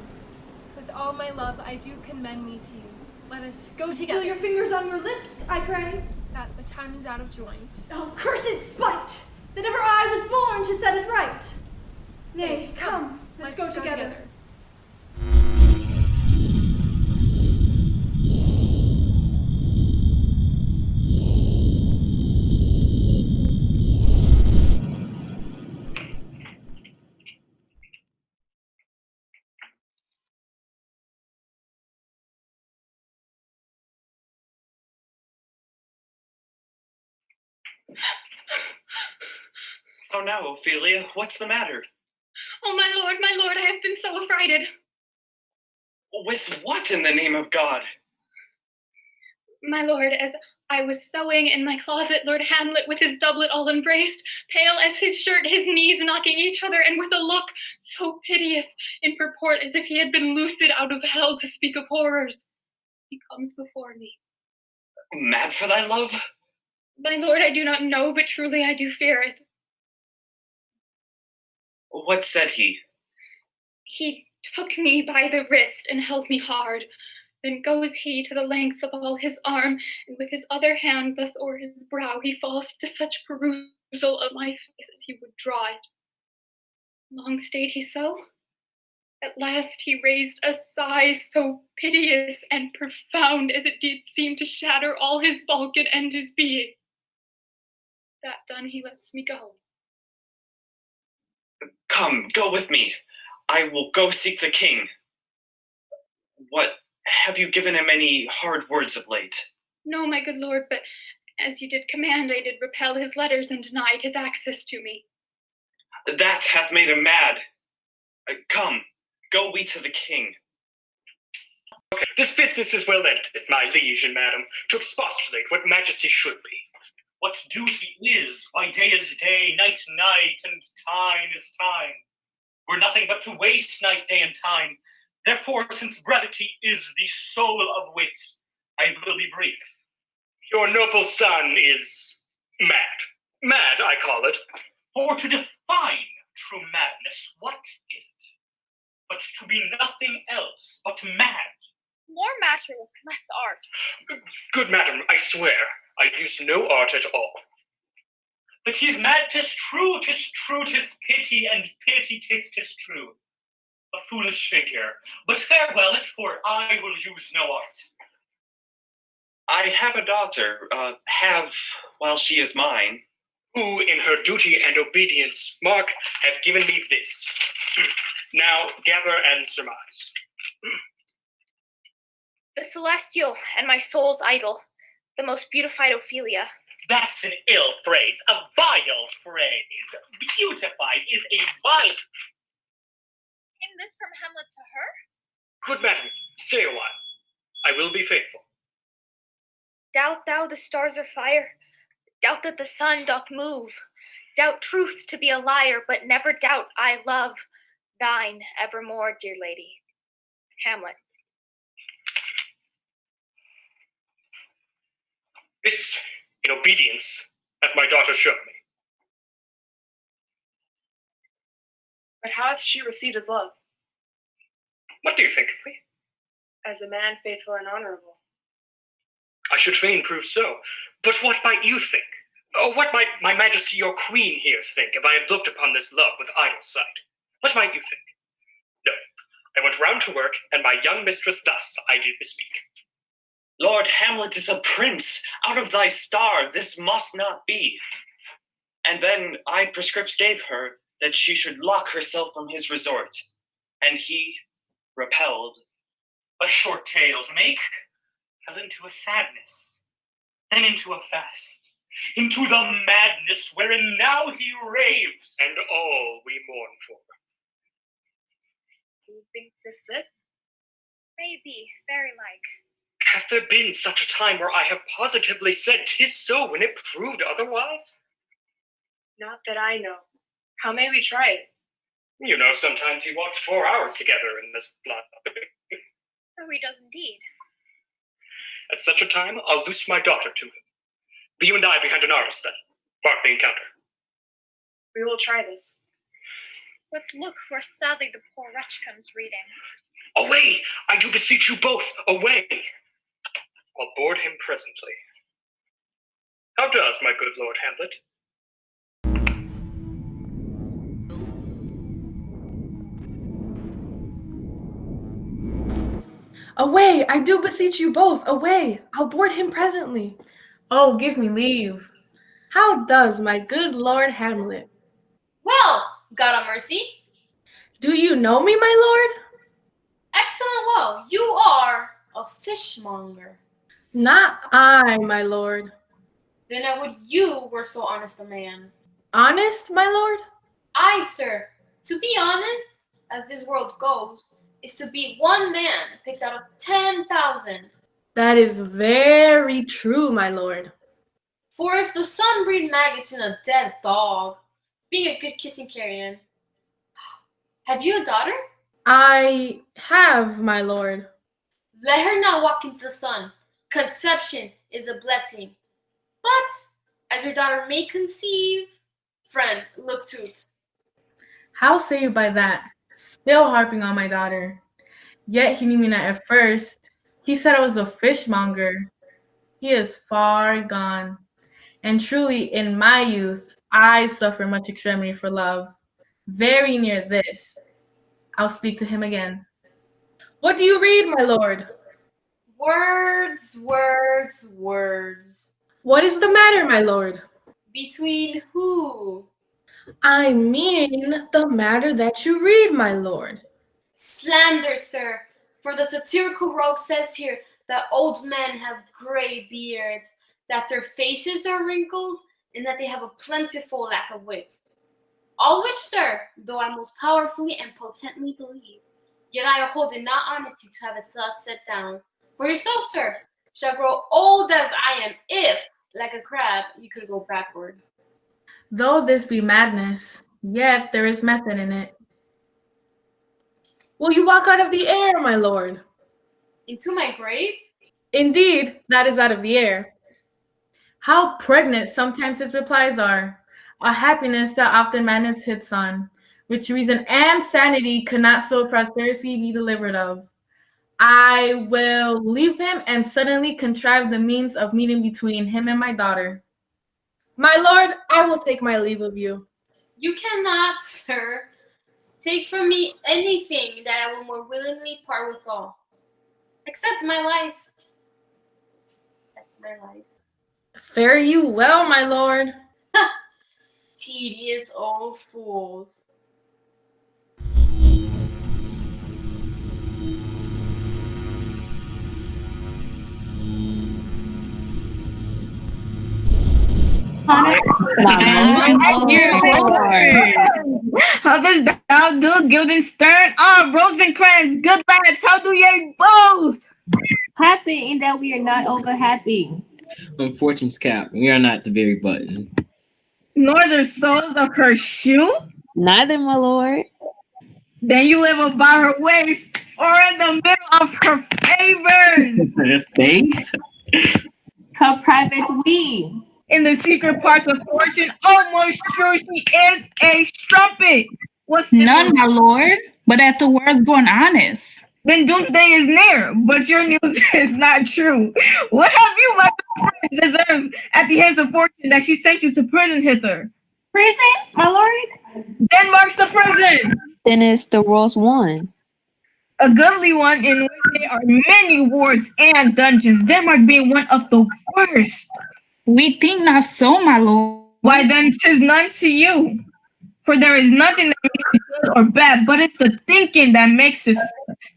with all my love I do commend me to you. Let us go together. Still your fingers on your lips, I pray. That the time is out of joint. Oh, cursed spite! That ever I was born to set it right. Nay, come, let's go together. Oh no, Ophelia, what's the matter? Oh, my lord, I have been so affrighted. With what in the name of God? My lord, as I was sewing in my closet, Lord Hamlet, with his doublet all embraced, pale as his shirt, his knees knocking each other, and with a look so piteous in purport as if he had been loosed out of hell to speak of horrors, he comes before me. Mad for thy love? My lord, I do not know, but truly I do fear it. What said he? He took me by the wrist and held me hard. Then goes he to the length of all his arm, and with his other hand thus o'er his brow he falls to such perusal of my face as he would draw it. Long stayed he so. At last he raised a sigh so piteous and profound as it did seem to shatter all his bulk and end his being. That done, he lets me go. Come, go with me. I will go seek the king. What, have you given him any hard words of late? No, my good lord, but as you did command, I did repel his letters and denied his access to me. That hath made him mad. Come, go we to the king. Okay, this business is well ended, my liege and madam, to expostulate what majesty should be. What duty is, why day is day, night night, and time is time. We're nothing but to waste night, day, and time. Therefore, since brevity is the soul of wit, I will be brief. Your noble son is mad. Mad, I call it. For to define true madness, what is it? But to be nothing else but mad. More matter, less art. Good madam, I swear, I use no art at all. But he's mad, 'tis true, 'tis pity, and pity, 'tis true. A foolish figure, but farewell it, for I will use no art. I have a daughter, while she is mine. Who, in her duty and obedience, Mark, hath given me this. Now gather and surmise. The celestial and my soul's idol, the most beautified Ophelia. That's an ill phrase, a vile phrase. Beautified is a vile. Came this from Hamlet to her? Good madam, stay a while. I will be faithful. Doubt thou the stars are fire? Doubt that the sun doth move? Doubt truth to be a liar, but never doubt I love thine evermore, dear lady. Hamlet. This, in obedience, hath my daughter shown me. But how hath she received his love? What do you think of me? As a man faithful and honorable. I should fain prove so. But what might you think? Or what might my majesty your queen here think if I had looked upon this love with idle sight? What might you think? No, I went round to work, and my young mistress thus I did bespeak. Lord Hamlet is a prince. Out of thy star, this must not be. And then I prescripts gave her, that she should lock herself from his resort, and he, repelled. A short tale to make, fell into a sadness, then into a fast, into the madness wherein now he raves, and all we mourn for. You think this lit? Maybe, very like. Hath there been such a time where I have positively said 'tis so when it proved otherwise? Not that I know. How may we try it? You know, sometimes he walks 4 hours together in this lot. So he does indeed. At such a time, I'll loose my daughter to him. Be you and I behind an arras then. Mark the encounter. We will try this. But look where sadly the poor wretch comes reading. Away! I do beseech you both, away! I'll board him presently. How does my good Lord Hamlet? Away, I do beseech you both, away! I'll board him presently. Oh, give me leave. How does my good Lord Hamlet? Well, God have mercy. Do you know me, my lord? Excellent well. You are a fishmonger. Not I, my lord. Then I would you were so honest a man. Honest, my lord? Aye, sir. To be honest, as this world goes, is to be one man picked out of 10,000. That is very true, my lord. For if the sun breed maggots in a dead dog, being a good kissing carrion. Have you a daughter? I have, my lord. Let her not walk into the sun. Conception is a blessing. But, as your daughter may conceive, friend, look to it. How say you by that? Still harping on my daughter. Yet he knew me not at first. He said I was a fishmonger. He is far gone. And truly, in my youth, I suffered much extremity for love. Very near this. I'll speak to him again. What do you read, my lord? Words, words, words. What is the matter, my lord? Between who? I mean the matter that you read, my lord. Slander, sir. For the satirical rogue says here that old men have gray beards, that their faces are wrinkled, and that they have a plentiful lack of wit. All which, sir, though I most powerfully and potently believe, yet I hold it not honesty to have its thoughts set down. For yourself, sir, shall grow old as I am, if, like a crab, you could go backward. Though this be madness, yet there is method in it. Will you walk out of the air, my lord? Into my grave? Indeed, that is out of the air. How pregnant sometimes his replies are, a happiness that often man hits on, which reason and sanity could not so prosperity be delivered of. I will leave him and suddenly contrive the means of meeting between him and my daughter. My lord, I will take my leave of you. You cannot, sir, take from me anything that I will more willingly part with all, except my life. Fare you well, my lord. Tedious old fools. How does thou do, Guildenstern? Ah, Rosencrantz, good lads, how do ye both? Happy in that we are not over happy. On Fortune's cap, we are not the very button. Nor the soles of her shoe? Neither, my lord. Then you live about her waist, or in the middle of her favors. Faith? Her private weave. In the secret parts of Fortune, almost sure she is a strumpet. What's none, my lord, but at the words going honest. Then doomsday is near, but your news is not true. What have you, my friend, deserved at the hands of Fortune that she sent you to prison hither? Prison, my lord? Denmark's the prison. Then it's the world's one. A goodly one in which there are many wards and dungeons, Denmark being one of the worst. We think not so, my lord. Why then 'tis none to you. For there is nothing that makes it good or bad, but it's the thinking that makes it.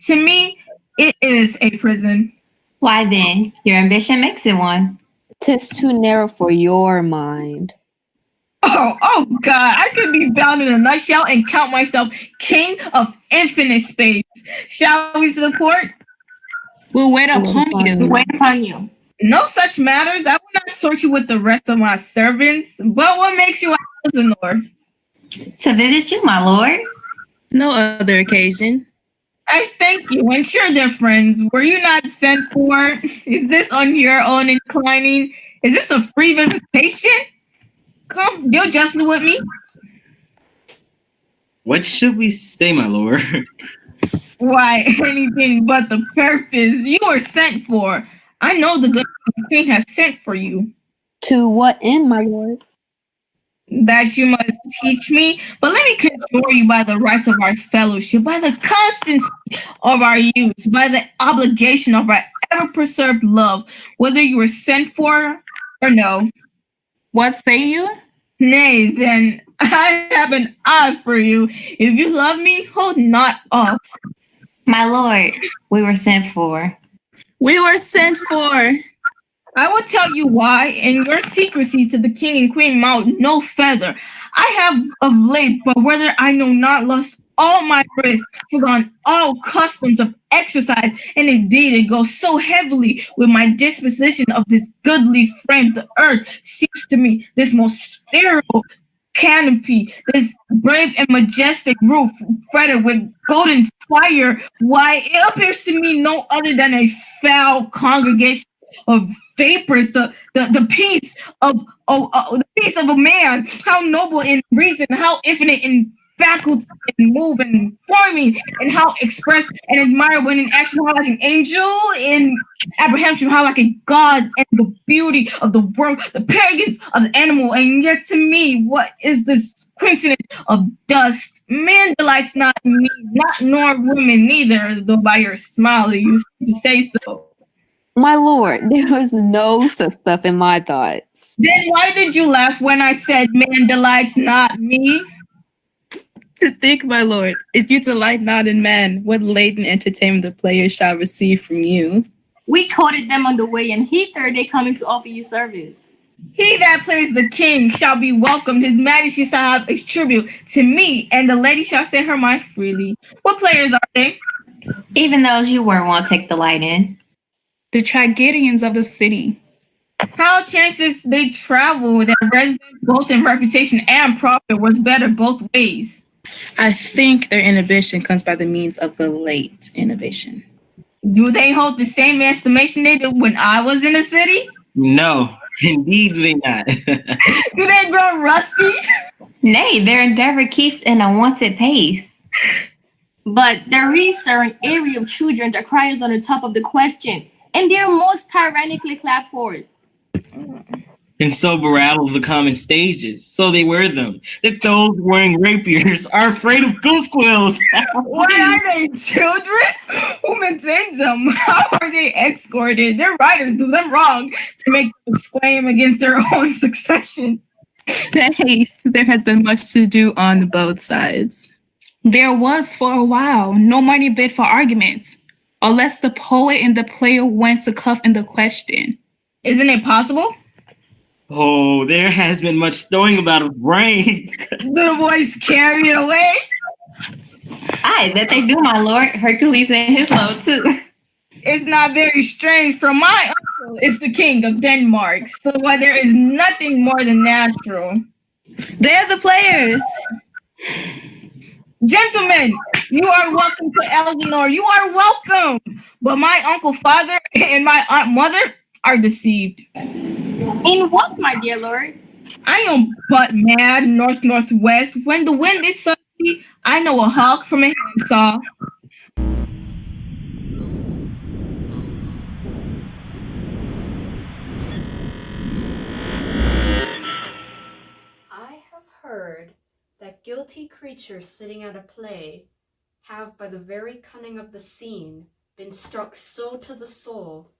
To me, it is a prison. Why then, your ambition makes it one. 'Tis too narrow for your mind. Oh God, I could be bound in a nutshell and count myself king of infinite space. Shall we to the court? We'll wait upon you. We'll wait upon you. No such matters. I will not sort you with the rest of my servants. But what makes you a Lord? To visit you, my lord. No other occasion. I thank you. And sure, dear friends, were you not sent for? Is this on your own inclining? Is this a free visitation? Come, deal justly with me. What should we say, my lord? Why, anything but the purpose you were sent for. I know the good queen has sent for you. To what end, my lord? That you must teach me, but let me conjure you by the rights of our fellowship, by the constancy of our youth, by the obligation of our ever-preserved love, whether you were sent for or no. What say you? Nay, then I have an eye for you. If you love me, hold not off. My lord, we were sent for. We were sent for. I will tell you why, and your secrecy to the king and queen mount no feather. I have of late, but whether I know not, lost all my breath, forgone all customs of exercise, and indeed it goes so heavily with my disposition of this goodly frame. The earth seems to me this most sterile canopy, this brave and majestic roof fretted with golden fire. Why, it appears to me no other than a foul congregation of vapors, the peace of the peace of a man, how noble in reason, how infinite in faculty and move and forming, and how express and admire when in action, how like an angel, in apprehension, how like a god, and the beauty of the world, the pagans of the animal, and yet to me, what is this coincidence of dust? Man delights not me, not nor women neither, though by your smile you seem to say so. My lord, there was no such stuff in my thoughts. Then why did you laugh when I said man delights not me? To think, my lord, if you delight not in man, what latent entertainment the players shall receive from you? We courted them on the way, and hither they coming to offer you service. He that plays the king shall be welcomed. His majesty shall have a tribute to me, and the lady shall send her mind freely. What players are they? Even those you were won't take delight in. The tragedians of the city. How chances they travel, their residence both in reputation and profit was better both ways. I think their inhibition comes by the means of the late innovation. Do they hold the same estimation they did when I was in the city? No, indeed they not. Do they grow rusty? Nay, their endeavor keeps an unwanted pace. But there is an area of children that cries on the top of the question, and they're most tyrannically clapped for it. And so berattle the common stages, so they wear them, that those wearing rapiers are afraid of goose quills. What are they, children? Who maintains them? How are they escorted? Their riders do them wrong to make them exclaim against their own succession. Faith, there has been much to do on both sides. There was for a while no money bid for arguments, unless the poet and the player went to cuff in the question. Isn't it possible? Oh, there has been much throwing about of brain. Do the boys carry it away? Aye, that they do, my lord. Hercules and his load too. It's not very strange, for my uncle is the king of Denmark, so why there is nothing more than natural. They're the players. Gentlemen, you are welcome to Elsinore. You are welcome. But my uncle father and my aunt mother are deceived. In what, my dear lord? I am but mad northwest. When the wind is sunny, I know a hawk from a handsaw. I have heard that guilty creatures sitting at a play have, by the very cunning of the scene, been struck so to the soul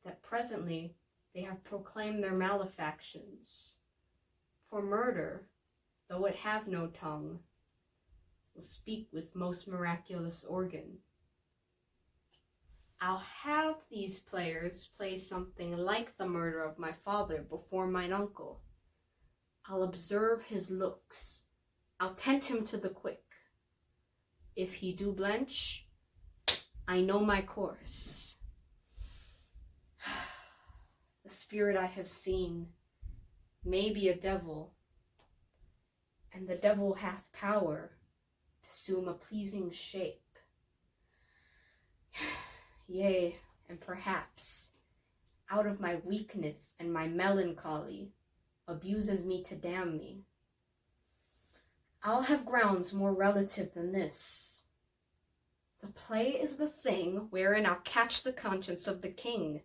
that presently they have proclaimed their malefactions. For murder, though it have no tongue, will speak with most miraculous organ. I'll have these players play something like the murder of my father before mine uncle. I'll observe his looks. I'll tempt him to the quick. If he do blench, I know my course. The spirit I have seen may be a devil, and the devil hath power to assume a pleasing shape. Yea, and perhaps, out of my weakness and my melancholy, abuses me to damn me. I'll have grounds more relative than this. The play is the thing wherein I'll catch the conscience of the king.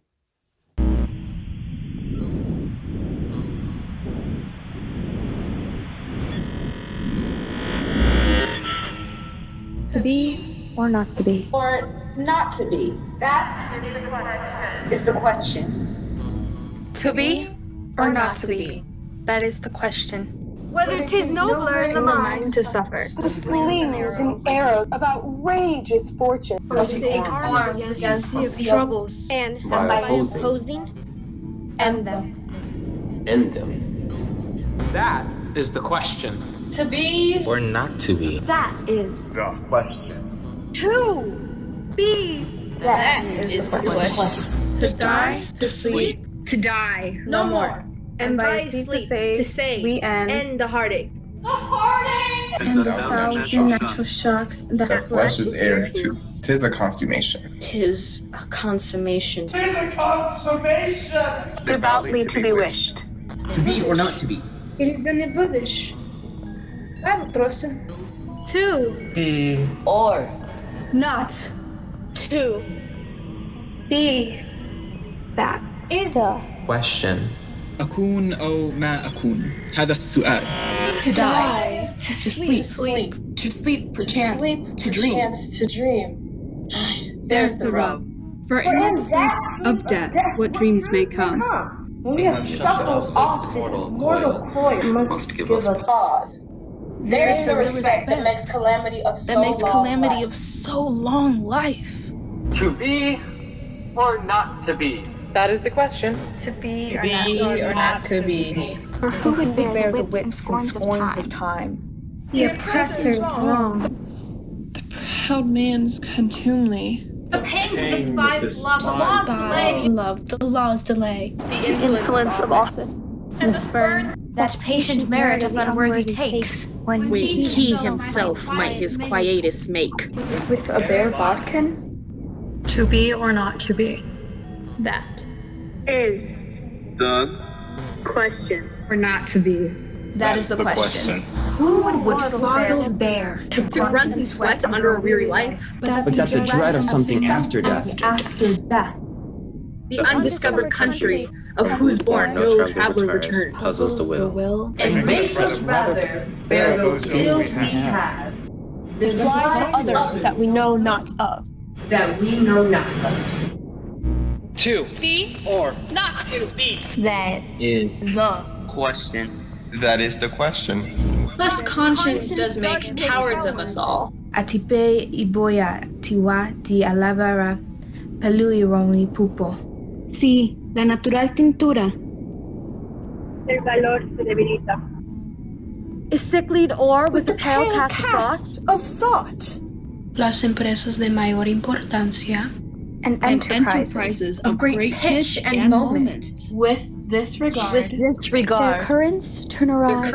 To be or not to be? Or not to be? That is the question. To be or not to be? That is the question. Whether 'tis nobler in the mind to suffer. the slings and arrows of outrageous fortune, Or to take arms against the troubles, and by opposing, end them. End them. That is the question. to be, Or not to be. That is The question. to be. That is the question. To die, to sleep, To die. no more. And by sleep, to say, we end the heartache. The heartache! and the thousand natural shocks that The flesh is heir to. 'Tis a consummation. 'Tis a consummation. Tis a consummation! Devoutly to be wished. To be or not to be. Или не будешь? Дай вопросы. To Be Or not to be. that is the question. أكون أو ما أكون هذا السؤال. to die, to sleep, to sleep perchance, to dream. To dream. There's the rub. For in the sleep of death, what dreams may come. When we have shuffled off this mortal coil, must give us pause. There's the respect that makes calamity of so long life. To be or not to be. That is the question. To be or not to be. For who would bear the whips and scorns of time? The oppressor's wrong. The proud man's contumely. The pangs of the spies love, the laws delay. Love, the law's delay. The insolence of office. And the spurns that patient merit of unworthy takes. When he himself might his quietus make. With a bare bodkin? To be or not to be. That Is The question. Or not to be. That is the question. who would throttle bear? To grunt and sweat under a weary life. But that the dread of something after death. After death. The undiscovered country of whose bourne no traveler returns. Puzzles the will. And makes us rather bear those ills we have. Than fly to others that we know not of. That we know not of. To Be or not to be. That Is The question. That is the question. lest conscience does make cowards of us all. Atipe iboya tiwa di alabara pelui roni pupo. Sí, la natural tintura. El valor se debilita. Is sicklied ore with the pale cast of frost? Of thought. Las empresas de mayor importancia. And enterprises of great pitch and moment. With this regard, Their currents turn awry.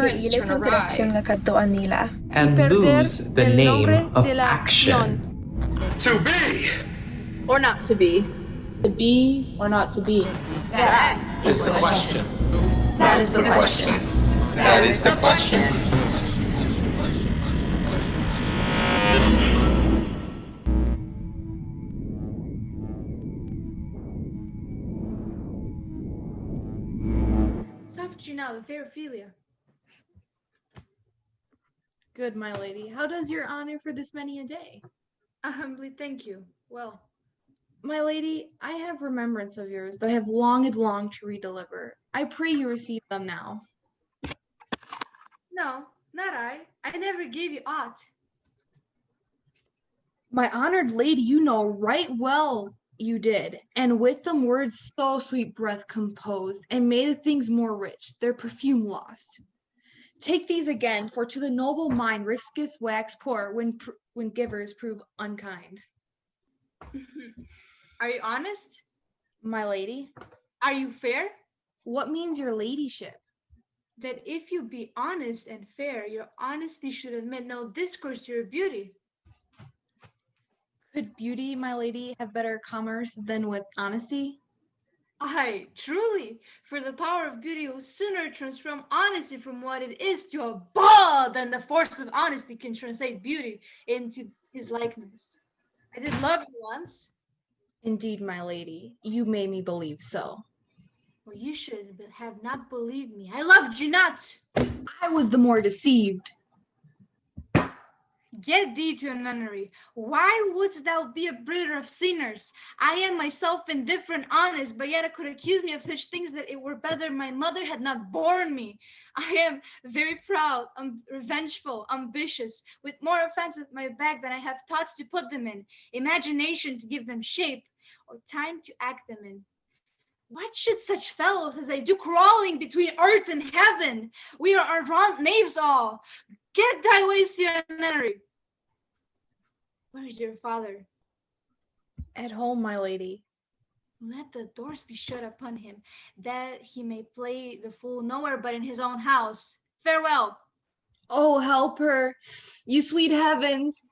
And lose the name of action. To be Or not to be. To be or not to be. That is the question. That is the question. That is the question. good, my lady. How does your honor for this many a day? I humbly thank you. Well, My lady, I have remembrance of yours that I have longed long to redeliver. I pray you receive them now. no, Not I. I never gave you aught. My honored lady, you know right well you did, and with them words so sweet breath composed, and made things more rich, their perfume lost. Take these again, for to the noble mind risketh wax poor when givers prove unkind. Are you honest? My lady? Are you fair? What means your ladyship? That if you be honest and fair, your honesty should admit no discourse to your beauty. Could beauty, my lady, have better commerce than with honesty? Aye, truly, for the power of beauty will sooner transform honesty from what it is to a ball than the force of honesty can translate beauty into his likeness. I did love you once. Indeed, my lady, you made me believe so. Well, you should have not believed me. I loved you not. I was the more deceived. Get thee to a nunnery. Why wouldst thou be a breeder of sinners? I am myself indifferent, honest, but yet I could accuse me of such things that it were better my mother had not borne me. I am very proud, revengeful, ambitious, with more offense at my back than I have thoughts to put them in, imagination to give them shape, or time to act them in. What should such fellows as I do crawling between earth and heaven? We are arrant knaves all. Get thy ways to a nunnery. Where is your father? At home, my lady. Let the doors be shut upon him, that he may play the fool nowhere but in his own house. Farewell. Oh, help her, you sweet heavens.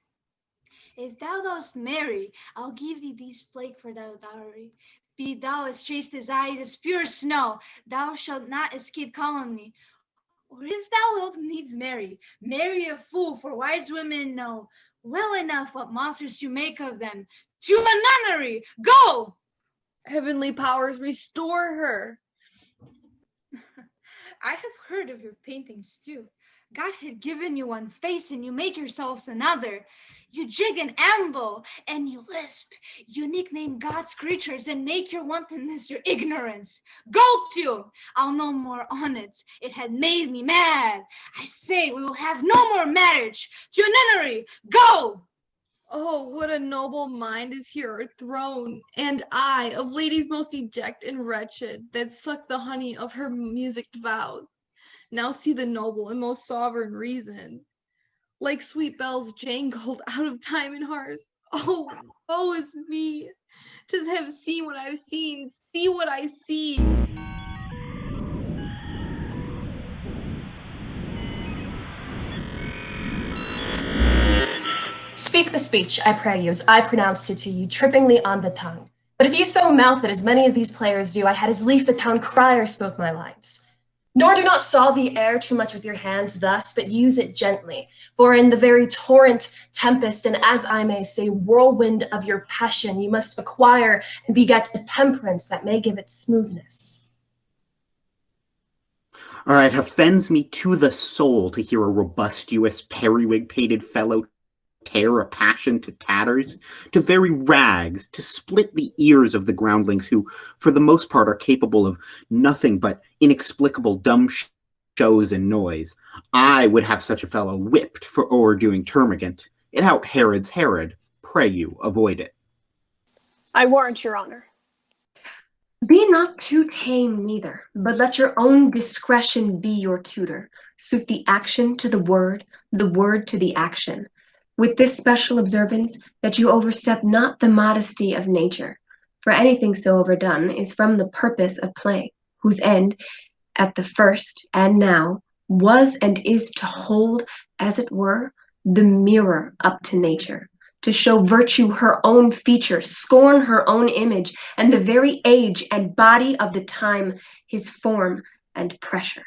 If thou dost marry, I'll give thee this plague for thy dowry. Be thou as chaste as ice, as pure as snow, thou shalt not escape calumny. Or if thou wilt needs marry a fool, for wise women know well enough what monsters you make of them. To a nunnery, go! Heavenly powers, restore her. I have heard of your paintings too. God had given you one face and you make yourselves another. You jig and amble and you lisp. You nickname God's creatures and make your wantonness your ignorance. Go to! I'll no more on it. It had made me mad. I say we will have no more marriage. To a nunnery, go! Oh, what a noble mind is here thrown, and I, of ladies most deject and wretched, that suck the honey of her musicked vows, now see the noble and most sovereign reason, like sweet bells jangled out of time and hearts. Oh, woe is me, to have seen what I've seen, see what I see. Speak the speech, I pray you, as I pronounced it to you, trippingly on the tongue. But if you so mouth it, as many of these players do, I had as lief the town crier spoke my lines. Nor do not saw the air too much with your hands thus, but use it gently, for in the very torrent, tempest, and as I may say, whirlwind of your passion, you must acquire and beget a temperance that may give it smoothness. All right, offends me to the soul to hear a robustious, periwig-pated fellow tear a passion to tatters, to very rags, to split the ears of the groundlings who, for the most part, are capable of nothing but inexplicable dumb shows and noise. I would have such a fellow whipped for o'erdoing termagant. It out Herod's Herod. Pray you, avoid it. I warrant your honor. Be not too tame neither, but let your own discretion be your tutor. Suit the action to the word to the action. With this special observance, that you overstep not the modesty of nature, for anything so overdone is from the purpose of play, whose end, at the first and now, was and is to hold, as it were, the mirror up to nature, to show virtue her own feature, scorn her own image, and the very age and body of the time, his form and pressure.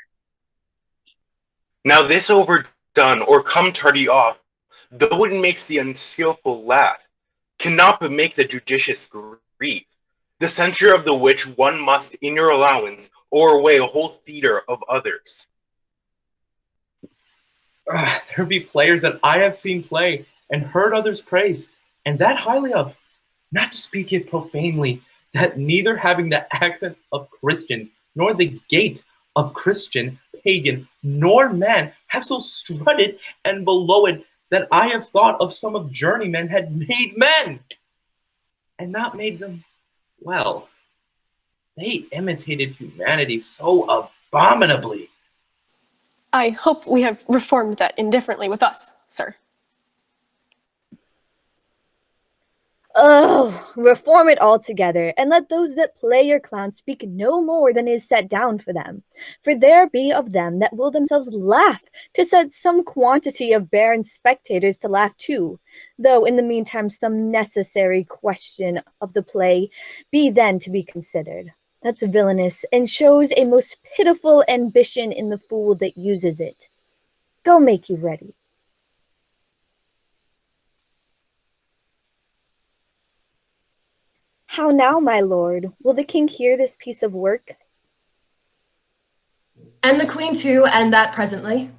Now this overdone, or come tardy off, though it makes the unskillful laugh, cannot but make the judicious grieve, the censure of the which one must in your allowance o'erweigh a whole theatre of others. There be players that I have seen play and heard others praise, and that highly of, not to speak it profanely, that neither having the accent of Christians nor the gait of Christian, pagan, nor man have so strutted and bellowed that I have thought of some of journeymen had made men, and not made them well. They imitated humanity so abominably. I hope we have reformed that indifferently with us, sir. Oh, reform it altogether, and let those that play your clown speak no more than is set down for them. For there be of them that will themselves laugh, to set some quantity of barren spectators to laugh too, though in the meantime some necessary question of the play be then to be considered. That's villainous, and shows a most pitiful ambition in the fool that uses it. Go make you ready. How now, my lord? Will the king hear this piece of work? And the queen too, and that presently.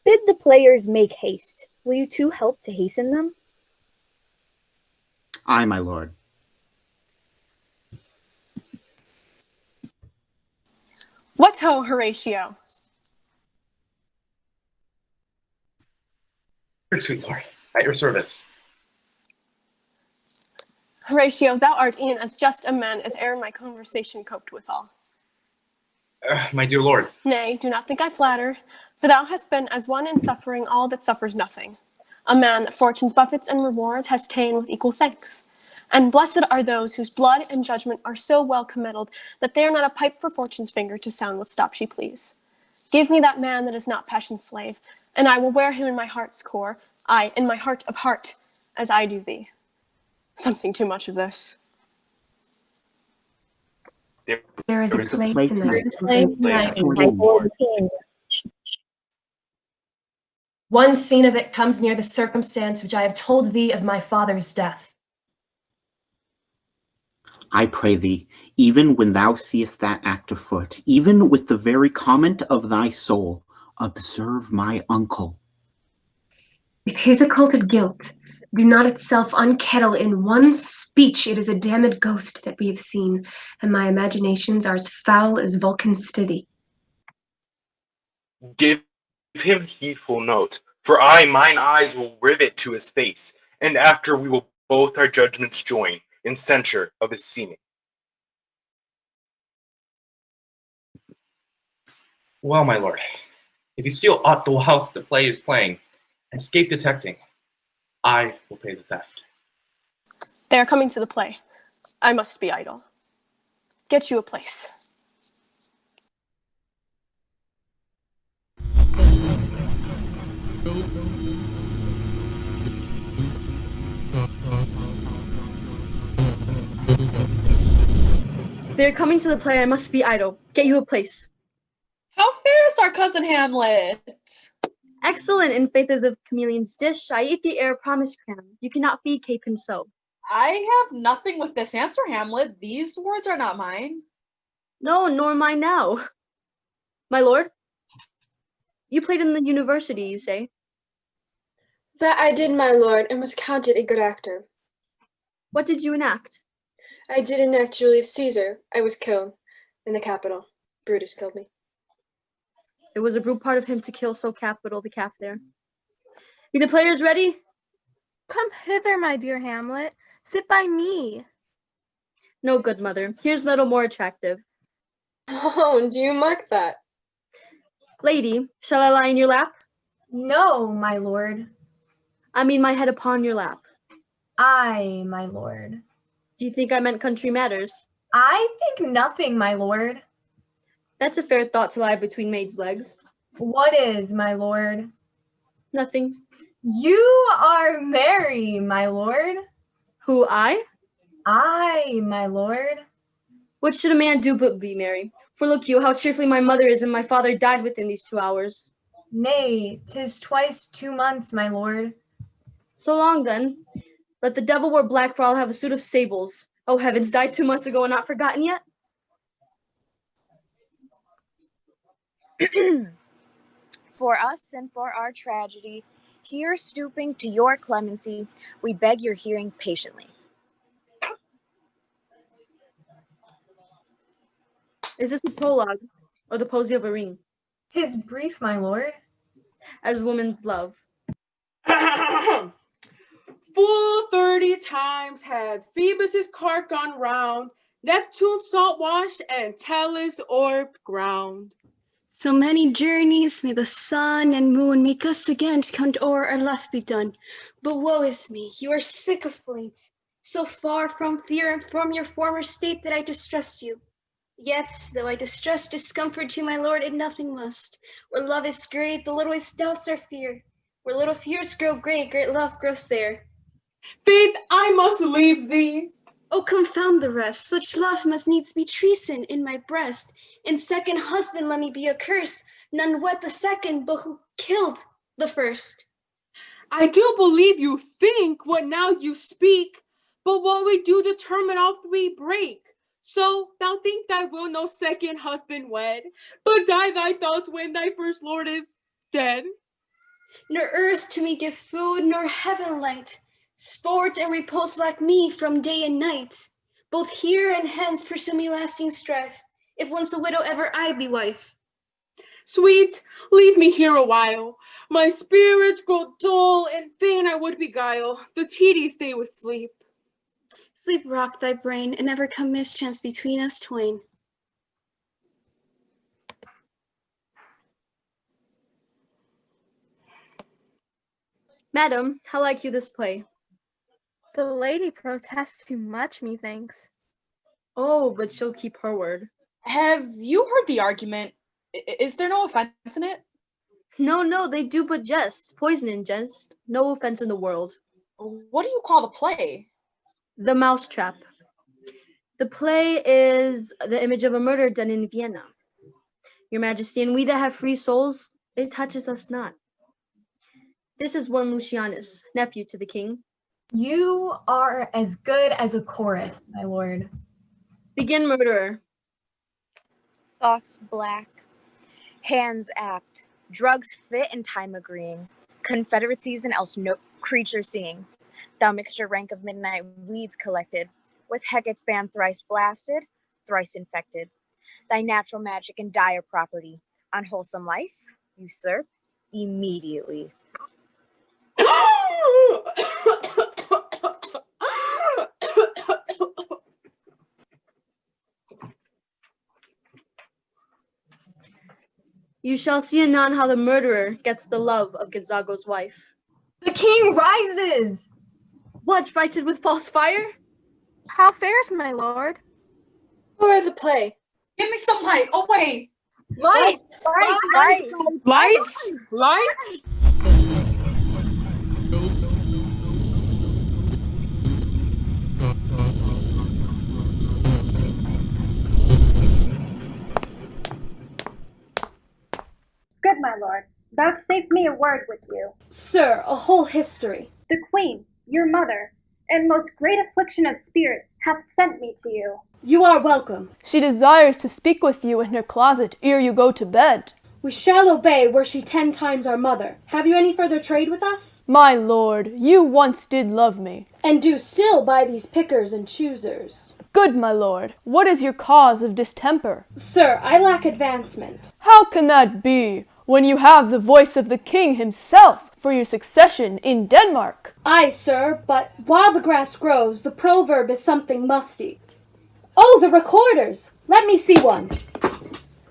Bid the players make haste. Will you too help to hasten them? Aye, my lord. What ho, Horatio? Your sweet lord, at your service. Horatio, thou art e'en as just a man as e'er my conversation coped withal. My dear lord. Nay, do not think I flatter, for thou hast been as one in suffering all that suffers nothing. A man that fortune's buffets and rewards has ta'en with equal thanks. And blessed are those whose blood and judgment are so well committed that they are not a pipe for fortune's finger to sound what stop she please. Give me that man that is not passion's slave, and I will wear him in my heart's core, aye, in my heart of heart, as I do thee. Something too much of this. There is a play tonight. One scene of it comes near the circumstance which I have told thee of my father's death. I pray thee, even when thou seest that act afoot, even with the very comment of thy soul, observe my uncle. If his occulted guilt do not itself unkettle in one speech, it is a damned ghost that we have seen, and my imaginations are as foul as Vulcan's study. Give him heedful note, for mine eyes will rivet to his face, and after we will both our judgments join in censure of his seeming. Well, my lord, if you steal aught the whilst the play is playing, and escape detecting, I will pay the theft. They are coming to the play. I must be idle. Get you a place. They're coming to the play. I must be idle. Get you a place. How fares our cousin Hamlet? Excellent in faith of the chameleon's dish. I eat the air promised cram. You cannot feed Capon so. I have nothing with this answer, Hamlet. These words are not mine. No, nor mine now. My lord, you played in the university, you say? That I did, my lord, and was counted a good actor. What did you enact? I did enact Julius Caesar. I was killed in the Capitol. Brutus killed me. It was a rude part of him to kill so capital the calf there. Be the players ready? Come hither, my dear Hamlet. Sit by me. No good, mother. Here's a little more attractive. Oh, do you mark that? Lady, shall I lie in your lap? No, my lord. I mean my head upon your lap. Aye, my lord. Do you think I meant country matters? I think nothing, my lord. That's a fair thought to lie between maids' legs. What is, my lord? Nothing. You are merry, my lord. Who, I? Aye, my lord. What should a man do but be merry? For look you, how cheerfully my mother is, and my father died within these 2 hours. Nay, 'tis twice 2 months, my lord. So long, then. Let the devil wear black, for I'll have a suit of sables. Oh, heavens, died 2 months ago and not forgotten yet? For us and for our tragedy, here stooping to your clemency, we beg your hearing patiently. Is this the prologue or the Posy of Irene? His brief, my lord. As woman's love. Full 30 times had Phoebus's cart gone round, Neptune salt washed, and Tellus orb ground. So many journeys may the sun and moon make us again to come o'er our left be done. But woe is me, you are sick of flight, so far from fear and from your former state that I distrust you. Yet, though I distress discomfort to my lord, it nothing must. Where love is great, the littlest doubts are fear. Where little fears grow great, great love grows there. Faith, I must leave thee. Oh, confound the rest, such love must needs be treason in my breast. In second husband let me be accursed, none wed the second, but who killed the first. I do believe you think what now you speak, but what we do determine oft we break. So thou think thy will no second husband wed, but die thy thoughts when thy first lord is dead. Nor earth to me give food, nor heaven light. Sport and repose lack me from day and night. Both here and hence pursue me lasting strife, if once a widow ever I be wife. Sweet, leave me here a while. My spirits grow dull, and fain I would beguile the tedious day with sleep. Sleep rock thy brain, and never come mischance between us twain. Madam, how like you this play? The lady protests too much, methinks. Oh, but she'll keep her word. Have you heard the argument? Is there no offense in it? No, they do but jest. Poison in jest. No offense in the world. What do you call the play? The Mousetrap. The play is the image of a murder done in Vienna. Your Majesty, and we that have free souls, it touches us not. This is one Lucianus, nephew to the king. You are as good as a chorus, my lord. Begin, murderer. Thoughts black, hands apt, drugs fit and time agreeing, confederacies and else no creature seeing. Thou mixture rank of midnight weeds collected, with Hecate's band thrice blasted, thrice infected. Thy natural magic and dire property, unwholesome life, usurp immediately. You shall see anon how the murderer gets the love of Gonzago's wife. The king rises! What, frighted with false fire? How fares my lord? Or the play? Give me some light. Oh, wait. Lights! Lights! Good, my lord. Vouchsafe me a word with you. Sir, a whole history. The queen, your mother, in most great affliction of spirit, hath sent me to you. You are welcome. She desires to speak with you in her closet ere you go to bed. We shall obey were she 10 times our mother. Have you any further trade with us? My lord, you once did love me. And do still by these pickers and choosers. Good, my lord. What is your cause of distemper? Sir, I lack advancement. How can that be, when you have the voice of the king himself for your succession in Denmark? Aye, sir, but while the grass grows, the proverb is something musty. Oh, the recorders! Let me see one.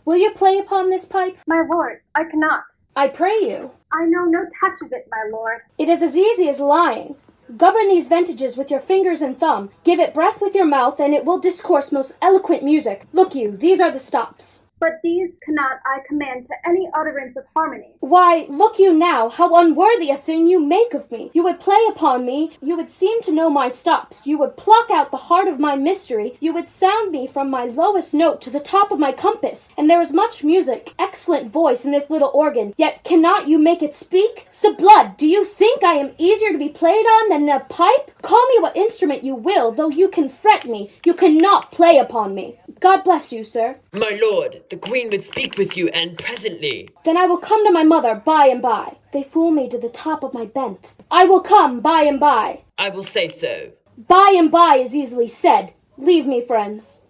Will you play upon this pipe? My lord, I cannot. I pray you. I know no touch of it, my lord. It is as easy as lying. Govern these vintages with your fingers and thumb. Give it breath with your mouth, and it will discourse most eloquent music. Look you, these are the stops. But these cannot I command to any utterance of harmony. Why, look you now, how unworthy a thing you make of me. You would play upon me, you would seem to know my stops, you would pluck out the heart of my mystery, you would sound me from my lowest note to the top of my compass, and there is much music, excellent voice in this little organ, yet cannot you make it speak? S'blood, do you think I am easier to be played on than a pipe? Call me what instrument you will, though you can fret me, you cannot play upon me. God bless you, sir. My lord, the queen would speak with you, and presently. Then I will come to my mother by and by. They fool me to the top of my bent. I will come by and by. I will say so. By and by is easily said. Leave me, friends.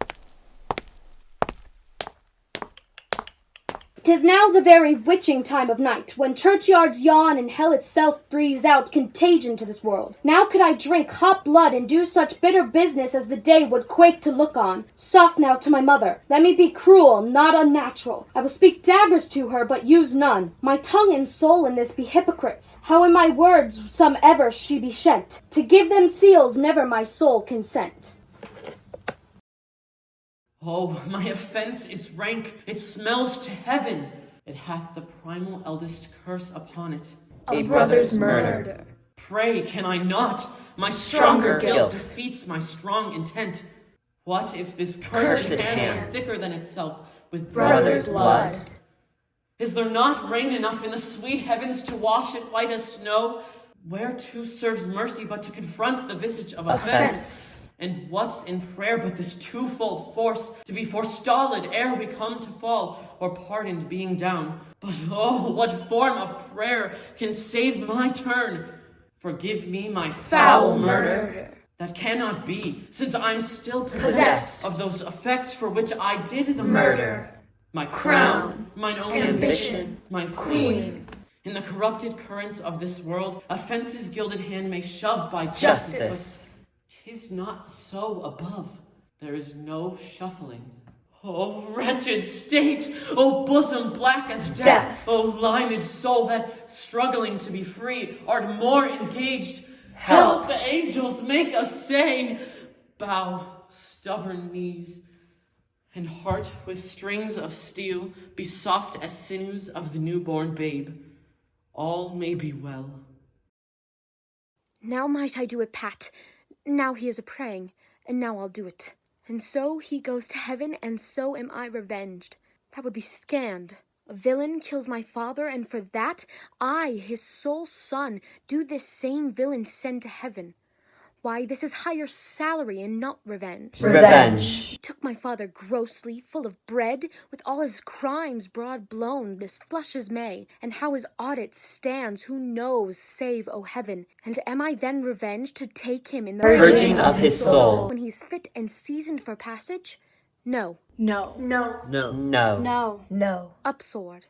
'Tis now the very witching time of night, when churchyards yawn and hell itself breathes out contagion to this world. Now could I drink hot blood and do such bitter business as the day would quake to look on. Soft now to my mother. Let me be cruel, not unnatural. I will speak daggers to her, but use none. My tongue and soul in this be hypocrites. How in my words some ever she be shent. To give them seals never my soul consent. Oh, my offense is rank, it smells to heaven. It hath the primal eldest curse upon it. A brother's murder. Pray, can I not? My stronger guilt defeats my strong intent. What if this cursed hand were thicker than itself with brother's blood? Is there not rain enough in the sweet heavens to wash it white as snow? Whereto serves mercy but to confront the visage of offense? And what's in prayer but this twofold force, to be forestalled ere we come to fall, or pardoned being down? But oh, what form of prayer can save my turn? Forgive me my foul murder. That cannot be, since I'm still possessed of those effects for which I did the murder. My crown, mine own ambition, mine queen. In the corrupted currents of this world, offense's gilded hand may shove by justice. 'Tis not so above. There is no shuffling. Oh, wretched state! Oh, bosom black as death! Oh, limed soul that, struggling to be free, art more engaged. Help, angels, make us say! Bow, stubborn knees, and heart with strings of steel be soft as sinews of the newborn babe. All may be well. Now might I do it, Pat. Now he is a-praying, and now I'll do it. And so he goes to heaven, and so am I revenged. That would be scanned. A villain kills my father, and for that, I, his sole son, do this same villain send to heaven. Why, this is higher salary and not revenge. Revenge. He took my father grossly, full of bread, with all his crimes broad blown, as flush as May, and how his audit stands, who knows, save, O heaven. And am I then revenged to take him in the purging of his soul, when he's fit and seasoned for passage? No. No. No. No. No. No. No. Up, sword,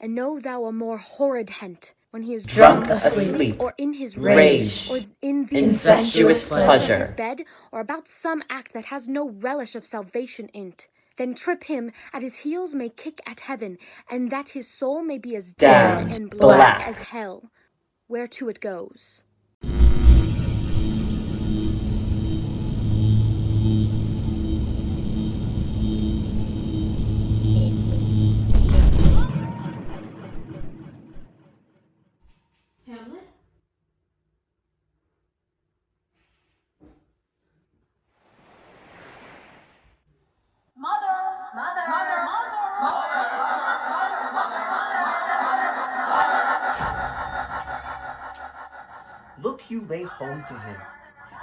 and know thou a more horrid hent, when he is drunk asleep, or in his rage, or in the incestuous pleasure, of his bed, or about some act that has no relish of salvation in't. Then trip him, at his heels may kick at heaven, and that his soul may be as damned and black as hell, whereto it goes. Hamlet? Look you lay home to him.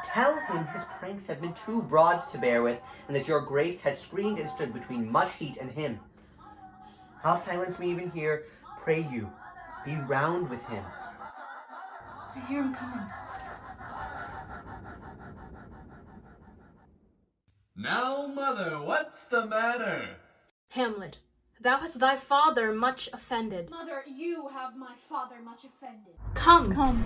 Tell him his pranks have been too broad to bear with, and that your grace has screened and stood between much heat and him. I'll silence me even here. Pray you, be round with him. I hear him coming. Now, mother, what's the matter? Hamlet, thou hast thy father much offended. Mother, you have my father much offended. Come.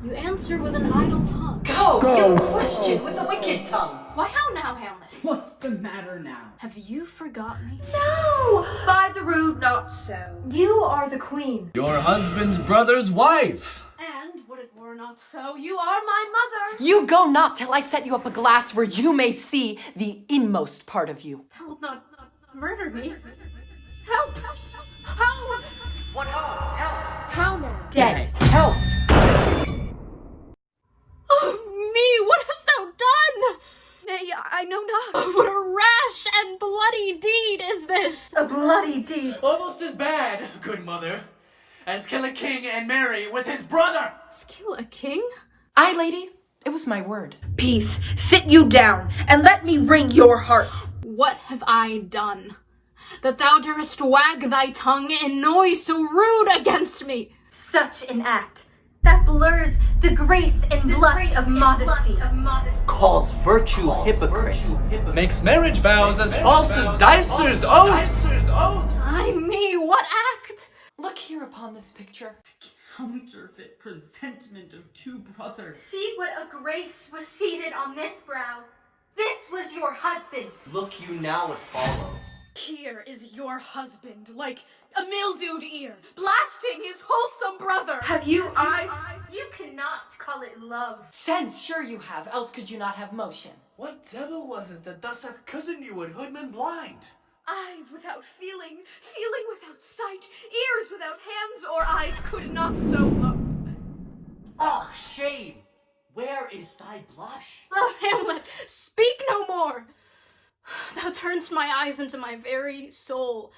You answer with an idle tongue. Go. You question with a wicked tongue. Why, how now, Hamlet? What's the matter now? Have you forgot me? No! By the rood, not so. You are the queen. Your husband's brother's wife. And, would it were not so, you are my mother. You go not till I set you up a glass where you may see the inmost part of you. Thou wilt not murder me. Help! Help! What ho? Help! How now? Dead. Help! Oh, me! What hast thou done? Nay, I know not. What a rash and bloody deed is this! A bloody deed. Almost as bad, good mother, as kill a king and marry with his brother. Kill a king? Aye, lady. It was my word. Peace. Sit you down, and let me wring your heart. What have I done, that thou darest wag thy tongue in noise so rude against me? Such an act that blurs the grace and blush of modesty. Calls virtue hypocrite. Makes marriage vows as false as dicers' oaths. Ay me, what upon this picture? Counterfeit presentment of two brothers. See what a grace was seated on this brow. This was your husband. Look you now what follows. Here is your husband, like a mildewed ear, blasting his wholesome brother. Have you eyes? You cannot call it love. Sense, sure you have, else could you not have motion. What devil was it that thus hath cozened you and hoodman blind? Eyes without feeling, feeling without sight, ears without hands or eyes could not so look. Ah, shame! Where is thy blush? Oh, Hamlet, speak no more! Thou turn'st my eyes into my very soul,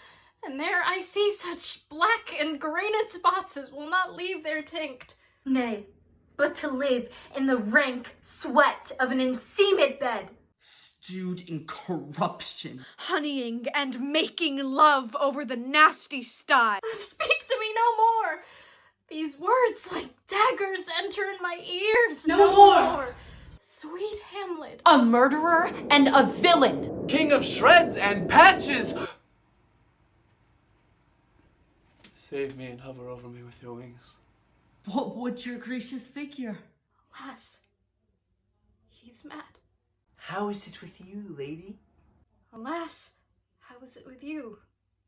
and there I see such black and grained spots as will not leave their tinct. Nay, but to live in the rank sweat of an enseamed bed. Stewed in corruption. Honeying and making love over the nasty sty. Speak to me no more! These words like daggers enter in my ears. No more! Sweet Hamlet. A murderer and a villain. King of shreds and patches! Save me and hover over me with your wings. What would your gracious figure? Alas, he's mad. How is it with you, lady? Alas, how is it with you,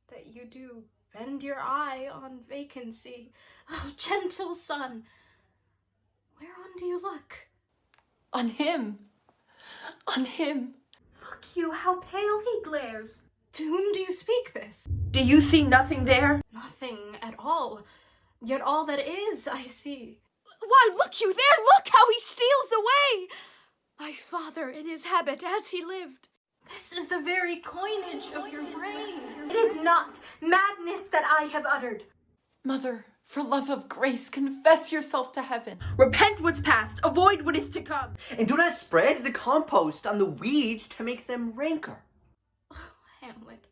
that you do bend your eye on vacancy? Oh, gentle son, whereon do you look? On him. On him. Look you, how pale he glares. To whom do you speak this? Do you see nothing there? Nothing at all. Yet all that is, I see. Why, look you there! Look how he steals away! My father in his habit as he lived. This is the very coinage of your brain. It is not madness that I have uttered. Mother, for love of grace, confess yourself to heaven. Repent what's past, avoid what is to come. And do not spread the compost on the weeds to make them ranker. Oh, Hamlet,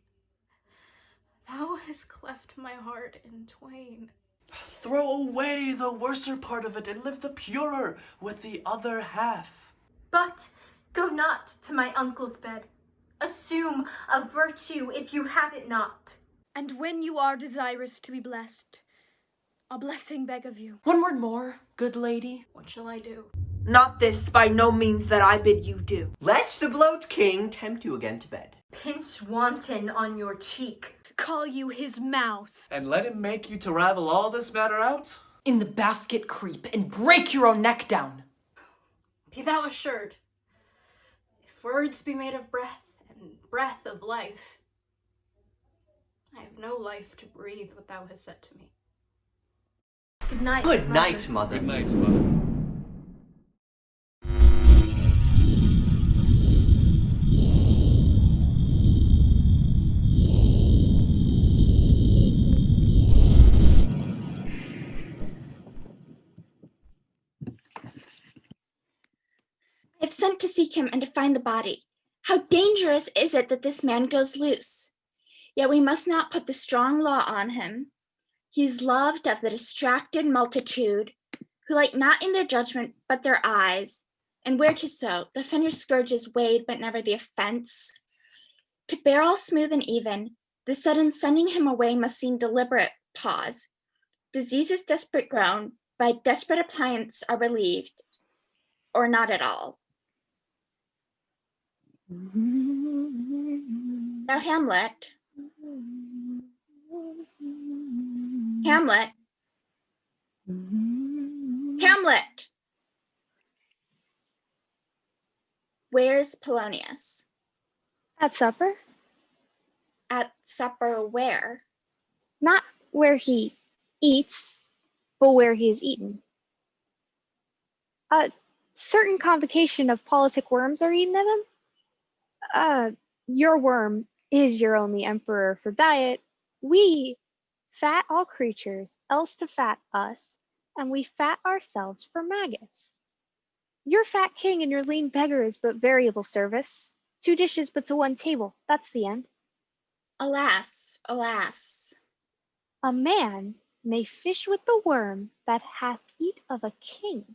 thou hast cleft my heart in twain. Throw away the worser part of it and live the purer with the other half. But go not to my uncle's bed. Assume a virtue if you have it not. And when you are desirous to be blessed, a blessing beg of you. One word more, good lady. What shall I do? Not this by no means that I bid you do. Let the bloat king tempt you again to bed. Pinch wanton on your cheek. Call you his mouse. And let him make you to ravel all this matter out? In the basket creep and break your own neck down. Be thou assured, if words be made of breath and breath of life, I have no life to breathe what thou hast said to me. Good night, Good night, mother. Good night, mother. I've sent to seek him and to find the body. How dangerous is it that this man goes loose? Yet we must not put the strong law on him. He is loved of the distracted multitude, who like not in their judgment but their eyes. And where 'tis so, the offender's scourge is weighed but never the offense. To bear all smooth and even, the sudden sending him away must seem deliberate pause. Diseases desperate grown, by desperate appliance are relieved, or not at all. Now, Hamlet. Hamlet. Hamlet. Where's Polonius? At supper? At supper where? Not where he eats, but where he is eaten. A certain convocation of politic worms are eaten at him. Your worm is your only emperor for diet. We fat all creatures, else to fat us, and we fat ourselves for maggots. Your fat king and your lean beggar is but variable service. 2 dishes but to 1 table, that's the end. Alas, alas. A man may fish with the worm that hath eat of a king,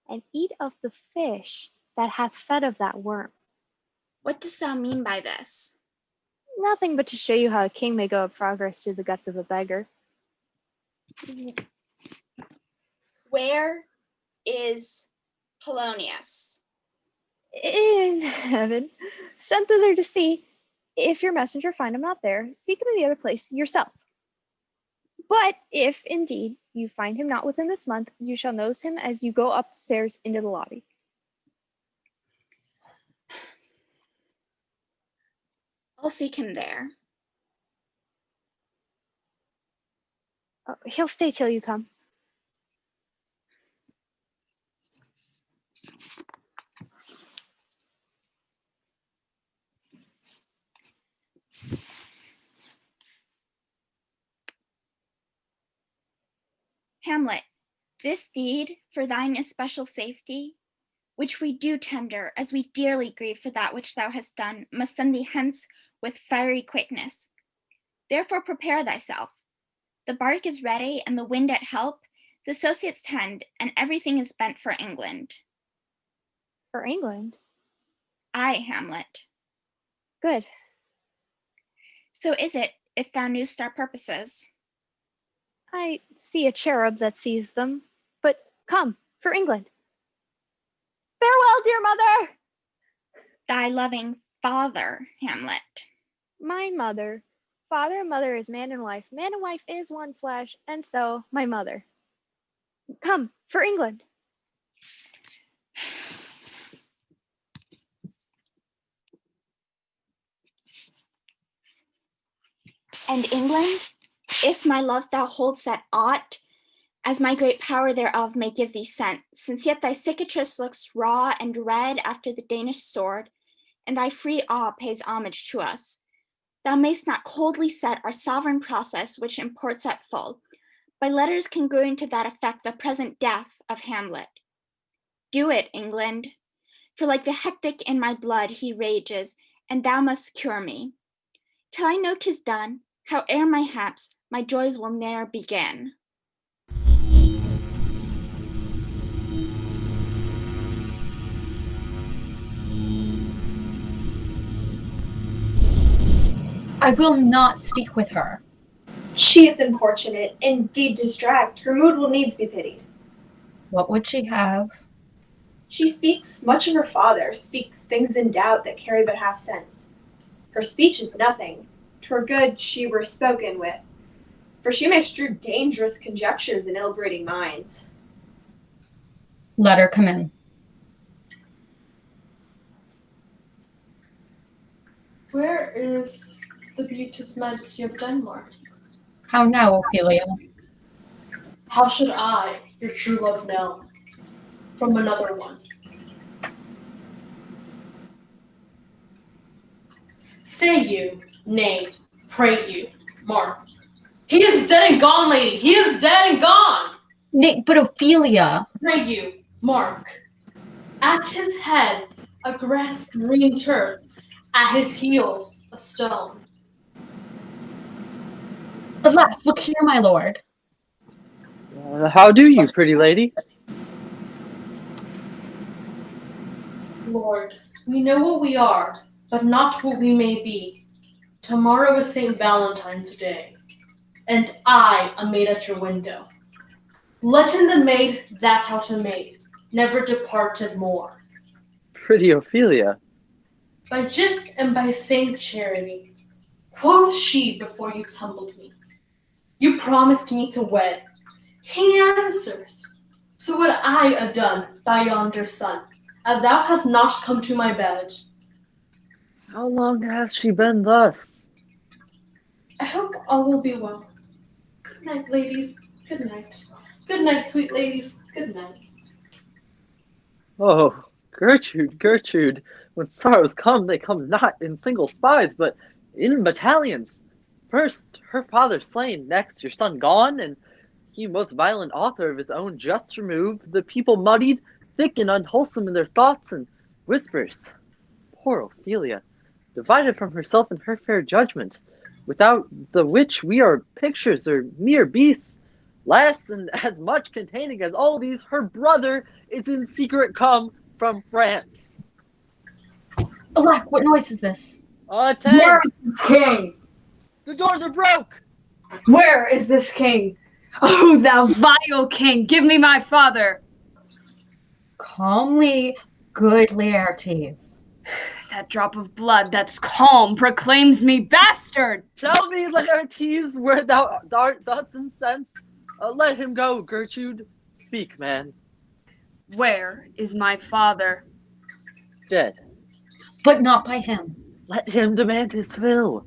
and eat of the fish that hath fed of that worm. What dost thou mean by this? Nothing but to show you how a king may go a progress through the guts of a beggar. Where is Polonius? In heaven, sent thither to see. If your messenger find him not there, seek him in the other place yourself. But if indeed you find him not within this month, you shall notice him as you go up the stairs into the lobby. I'll seek him there. Oh, he'll stay till you come. Hamlet, this deed for thine especial safety, which we do tender as we dearly grieve for that which thou hast done, must send thee hence with fiery quickness. Therefore prepare thyself. The bark is ready and the wind at help, the associates tend, and everything is bent for England. For England? Aye, Hamlet. Good. So is it, if thou knewst our purposes. I see a cherub that sees them, but come, for England. Farewell, dear mother! Thy loving father, Hamlet. My mother. Father and mother is man and wife. Man and wife is one flesh, and so my mother. Come, for England. And England, if my love thou hold'st at aught, as my great power thereof may give thee sense, since yet thy cicatrice looks raw and red after the Danish sword, and thy free awe pays homage to us, thou mayst not coldly set our sovereign process which imports at full, by letters congruent to that effect the present death of Hamlet. Do it, England, for like the hectic in my blood he rages, and thou must cure me. Till I know 'tis done, howe'er my haps, my joys will ne'er begin. I will not speak with her. She is importunate, indeed distract. Her mood will needs be pitied. What would she have? She speaks much of her father, speaks things in doubt that carry but half sense. Her speech is nothing. 'Twere good she were spoken with, for she may strew dangerous conjectures in ill-breeding minds. Let her come in. Where is the beauteous majesty of Denmark? How now, Ophelia? How should I, your true love, know? From another one. Say you, nay, pray you, Mark. He is dead and gone, lady! He is dead and gone! Nay, but Ophelia! Pray you, Mark. At his head, a grass-green turf. At his heels, a stone. Alas, look here, my lord. How do you, pretty lady? Lord, we know what we are, but not what we may be. Tomorrow is St. Valentine's Day, and I a maid at your window. Let in the maid that out a maid, never departed more. Pretty Ophelia. By gist and by Saint Charity, quoth she before you tumbled me. You promised me to wed. He answers. So would I a done by yonder sun, as thou hast not come to my bed. How long has she been thus? I hope all will be well. Good night, ladies. Good night. Good night, sweet ladies. Good night. Oh, Gertrude, Gertrude. When sorrows come, they come not in single spies, but in battalions. First, her father slain, next, your son gone, and he most violent author of his own just removed, the people muddied, thick and unwholesome in their thoughts and whispers. Poor Ophelia, divided from herself and her fair judgment, without the which we are pictures or mere beasts. Last, and as much containing as all these, her brother is in secret come from France. Alack, what noise is this? Attend! Where is this king? The doors are broke! Where is this king? Oh, thou vile king, give me my father! Calmly, good Laertes. That drop of blood that's calm proclaims me bastard! Tell me, Laertes, where thou art thus incensed. Let him go, Gertrude. Speak, man. Where is my father? Dead. But not by him. Let him demand his fill.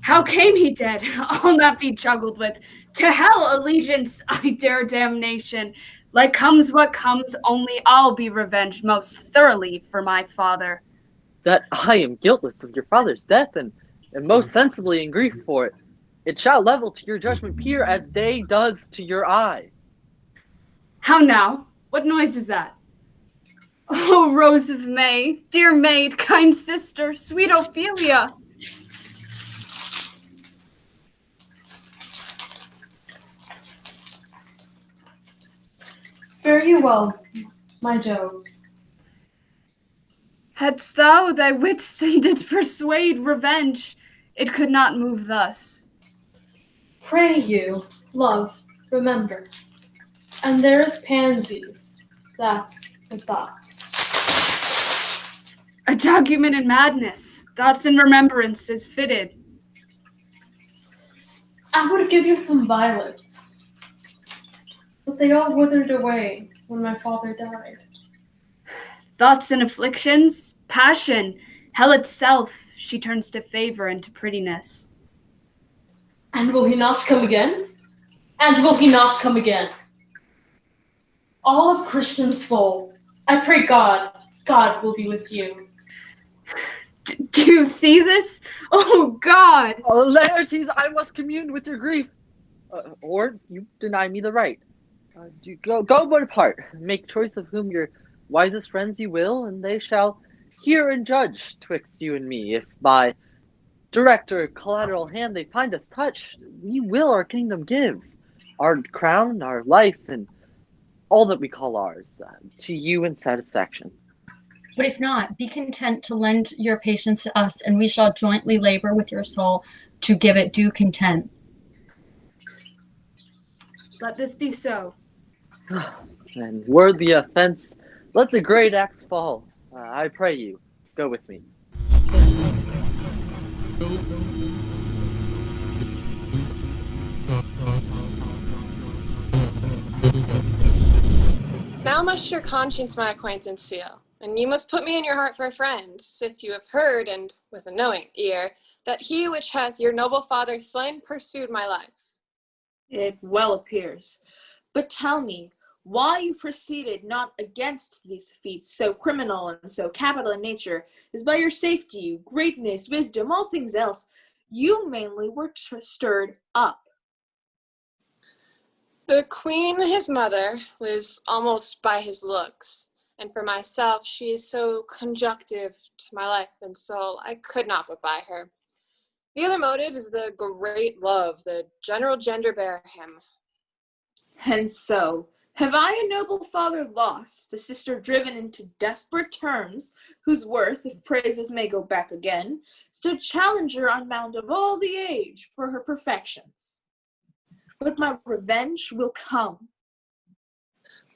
How came he dead? I'll not be juggled with. To hell allegiance, I dare damnation. Like comes what comes, only I'll be revenged most thoroughly for my father. That I am guiltless of your father's death, and most sensibly in grief for it. It shall level to your judgment peer as day does to your eye. How now? What noise is that? Oh, Rose of May, dear maid, kind sister, sweet Ophelia. Fare you well, my doe. Hadst thou thy wits and didst persuade revenge, it could not move thus. Pray you, love, remember. And there's pansies, that's the thoughts. A document in madness, thoughts in remembrance is fitted. I would give you some violets, but they all withered away when my father died. Thoughts and afflictions, passion, hell itself, she turns to favor and to prettiness. And will he not come again? And will he not come again? All of Christian soul, I pray God will be with you. Do you see this? Oh, God! Oh, Laertes, I must commune with your grief. Or you deny me the right. Go but apart. Make choice of whom your wisest friends you will, and they shall hear and judge twixt you and me. If by direct or collateral hand they find us touched, we will our kingdom give, our crown, our life, and all that we call ours, to you in satisfaction. But if not, be content to lend your patience to us, and we shall jointly labor with your soul to give it due content. Let this be so. And were the offense, let the great axe fall. I pray you, go with me. Now must your conscience my acquaintance seal, and you must put me in your heart for a friend, sith you have heard, and with a knowing ear, that he which hath your noble father slain pursued my life. It well appears. But tell me, why you proceeded not against these feats so criminal and so capital in nature, is by your safety, greatness, wisdom, all things else. You mainly were stirred up. The queen, his mother, lives almost by his looks, and for myself she is so conjunctive to my life and soul, I could not but buy her. The other motive is the great love the general gender bear him. And so, have I a noble father lost, a sister driven into desperate terms, whose worth, if praises may go back again, stood challenger on mount of all the age for her perfections? But my revenge will come.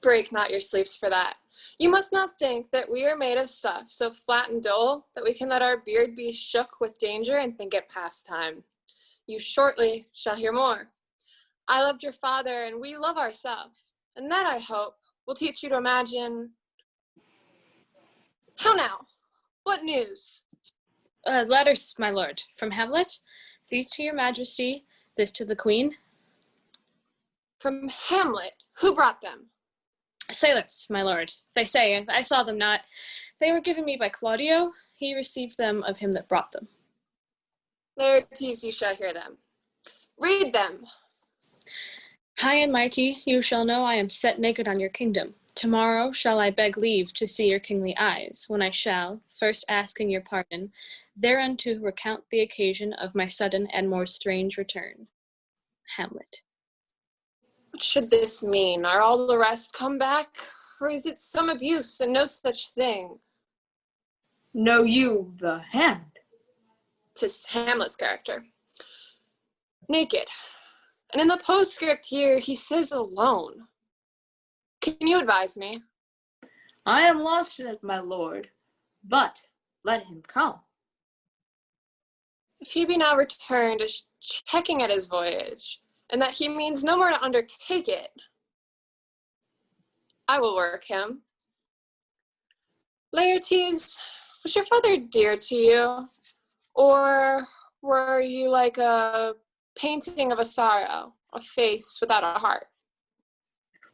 Break not your sleeps for that. You must not think that we are made of stuff so flat and dull that we can let our beard be shook with danger and think it pastime. You shortly shall hear more. I loved your father, and we love ourselves, and that, I hope, will teach you to imagine. How now? What news? Letters, my lord, from Hamlet. These to your majesty, this to the queen. From Hamlet? Who brought them? Sailors, my lord. They say, I saw them not. They were given me by Claudio. He received them of him that brought them. Laertes, you shall hear them. Read them. High and mighty, you shall know I am set naked on your kingdom. Tomorrow shall I beg leave to see your kingly eyes, when I shall, first asking your pardon, thereunto recount the occasion of my sudden and more strange return. Hamlet. What should this mean? Are all the rest come back? Or is it some abuse and no such thing? Know you the hand? 'Tis Hamlet's character. Naked. And in the postscript here, he says alone. Can you advise me? I am lost in it, my lord, but let him come. If he be now returned as checking at his voyage, and that he means no more to undertake it, I will work him. Laertes, was your father dear to you? Or were you like a painting of a sorrow, a face without a heart?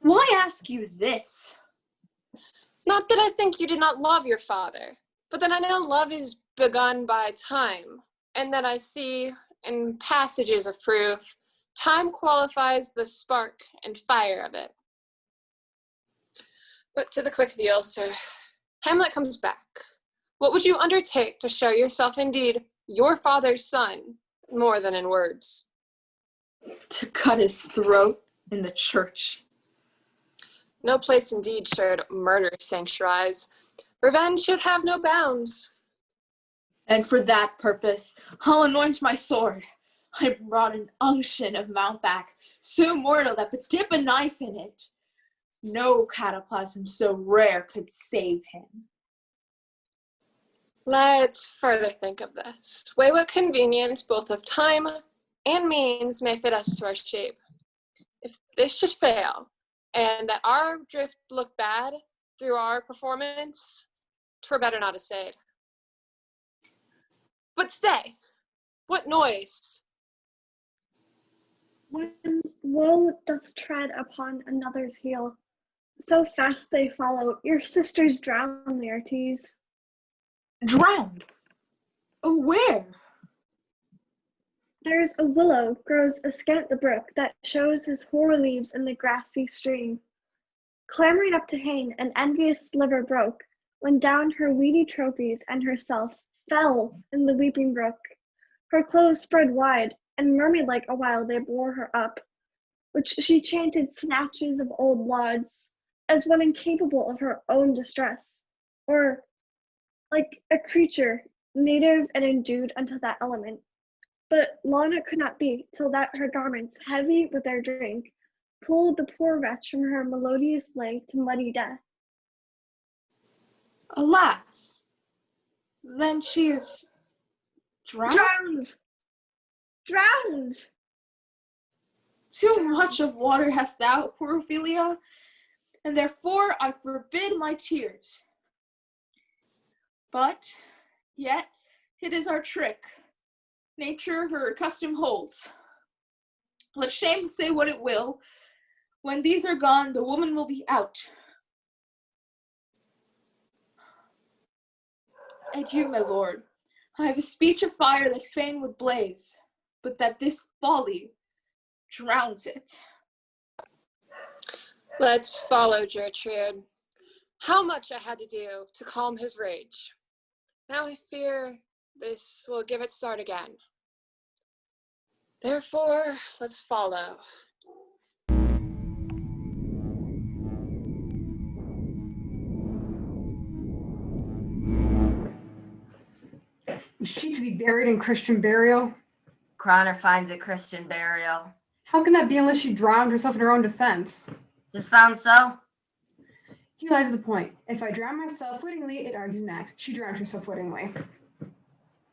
Why ask you this? Not that I think you did not love your father, but that I know love is begun by time, and that I see in passages of proof, time qualifies the spark and fire of it. But to the quick deal, sir, Hamlet comes back. What would you undertake to show yourself indeed your father's son, more than in words? To cut his throat in the church. No place indeed should murder sanctuarize. Revenge should have no bounds. And for that purpose, I'll anoint my sword. I brought an unction of mountebank, so mortal that but dip a knife in it, no cataplasm so rare could save him. Let's further think of this. Weigh what convenience both of time and means may fit us to our shape. If this should fail, and that our drift look bad through our performance, 'twere better not essayed. But stay! What noise? When woe doth tread upon another's heel, so fast they follow, your sisters drown, Laertes. Drowned? Oh, where? There's a willow grows askant the brook that shows his hoar leaves in the grassy stream. Clambering up to hang, an envious sliver broke, when down her weedy trophies and herself fell in the weeping brook. Her clothes spread wide, and mermaid-like awhile they bore her up, which she chanted snatches of old lauds, as one incapable of her own distress, or like a creature native and endued unto that element. But long it could not be, till that her garments, heavy with their drink, pulled the poor wretch from her melodious lay to muddy death. Alas, then she is drowned? Drowned! Drowned! Too much of water hast thou, poor Ophelia, and therefore I forbid my tears. But yet it is our trick. Nature her accustomed holes. Let shame say what it will, when these are gone, the woman will be out. Adieu, my lord. I have a speech of fire that fain would blaze, but that this folly drowns it. Let's follow Gertrude. How much I had to do to calm his rage. Now I fear this will give it start again. Therefore, let's follow. Is she to be buried in Christian burial? Croner finds it Christian burial. How can that be unless she drowned herself in her own defense? Is found so? Here lies the point. If I drown myself wittingly, it argues an act. She drowned herself wittingly.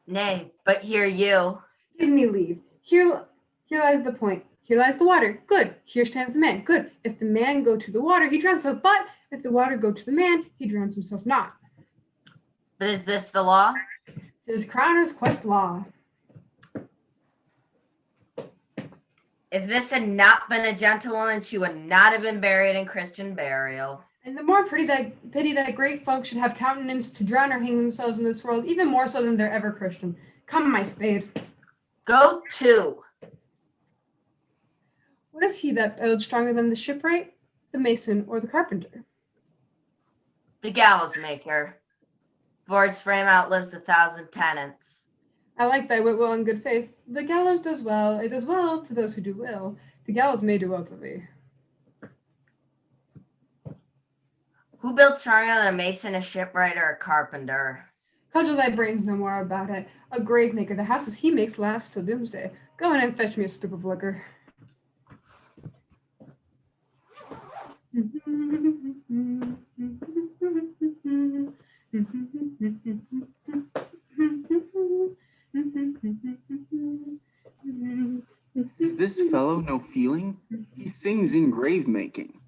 Nay, but hear you. Give me leave. Here lies the point. Here lies the water. Good. Here stands the man. Good. If the man go to the water, he drowns himself. But if the water go to the man, he drowns himself not. But is this the law? There's Croner's quest law. If this had not been a gentlewoman, she would not have been buried in Christian burial. And the more pity that great folk should have countenance to drown or hang themselves in this world, even more so than they're ever Christian. Come, my spade. Go to. What is he that builds stronger than the shipwright, the mason, or the carpenter? The gallows maker. For his frame outlives 1,000 tenants. I like thy wit well and good faith. The gallows does well. It does well to those who do will. The gallows may do well to thee. Who built stronger than a mason, a shipwright, or a carpenter? Cudgel thy brains no more about it. A grave maker, the houses he makes last till doomsday. Go in and fetch me a stoup of liquor. Is this fellow no feeling? He sings in grave making.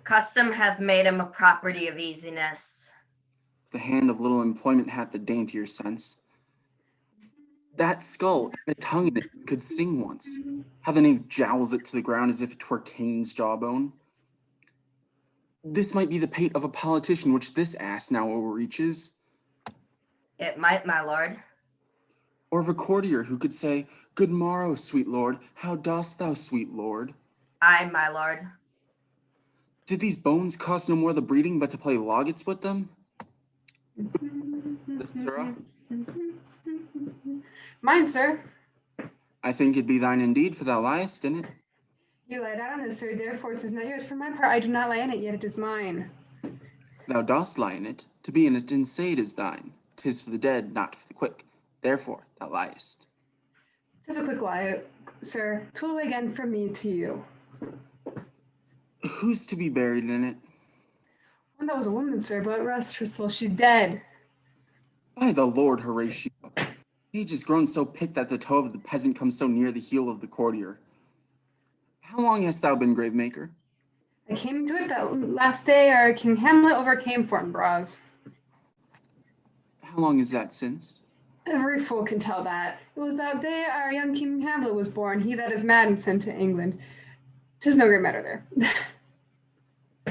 Custom hath made him a property of easiness. The hand of little employment hath the daintier sense. That skull and the tongue in it could sing once. How the knave jowls it to the ground as if 'twere Cain's jawbone. This might be the pate of a politician which this ass now overreaches. It might, my lord. Or of a courtier who could say, "Good morrow, sweet lord, how dost thou, sweet lord?" Aye, my lord. Did these bones cost no more the breeding but to play loggets with them? The sirrah? Mine, sir. I think it be thine indeed, for thou liest in it. You lied out on it, sir, therefore it is not yours. For my part, I do not lie in it, yet it is mine. Thou dost lie in it. To be in it in sade is thine. 'Tis for the dead, not for the quick. Therefore thou liest. 'Tis a quick lie, sir. 'Twill away again from me to you. Who's to be buried in it? One that was a woman, sir, but rest her soul, she's dead. By the Lord, Horatio. Age has grown so picked that the toe of the peasant comes so near the heel of the courtier. How long hast thou been gravemaker? I came to it that last day our King Hamlet overcame Fortinbras. How long is that since? Every fool can tell that. It was that day our young King Hamlet was born, he that is mad and sent to England. 'Tis no great matter there.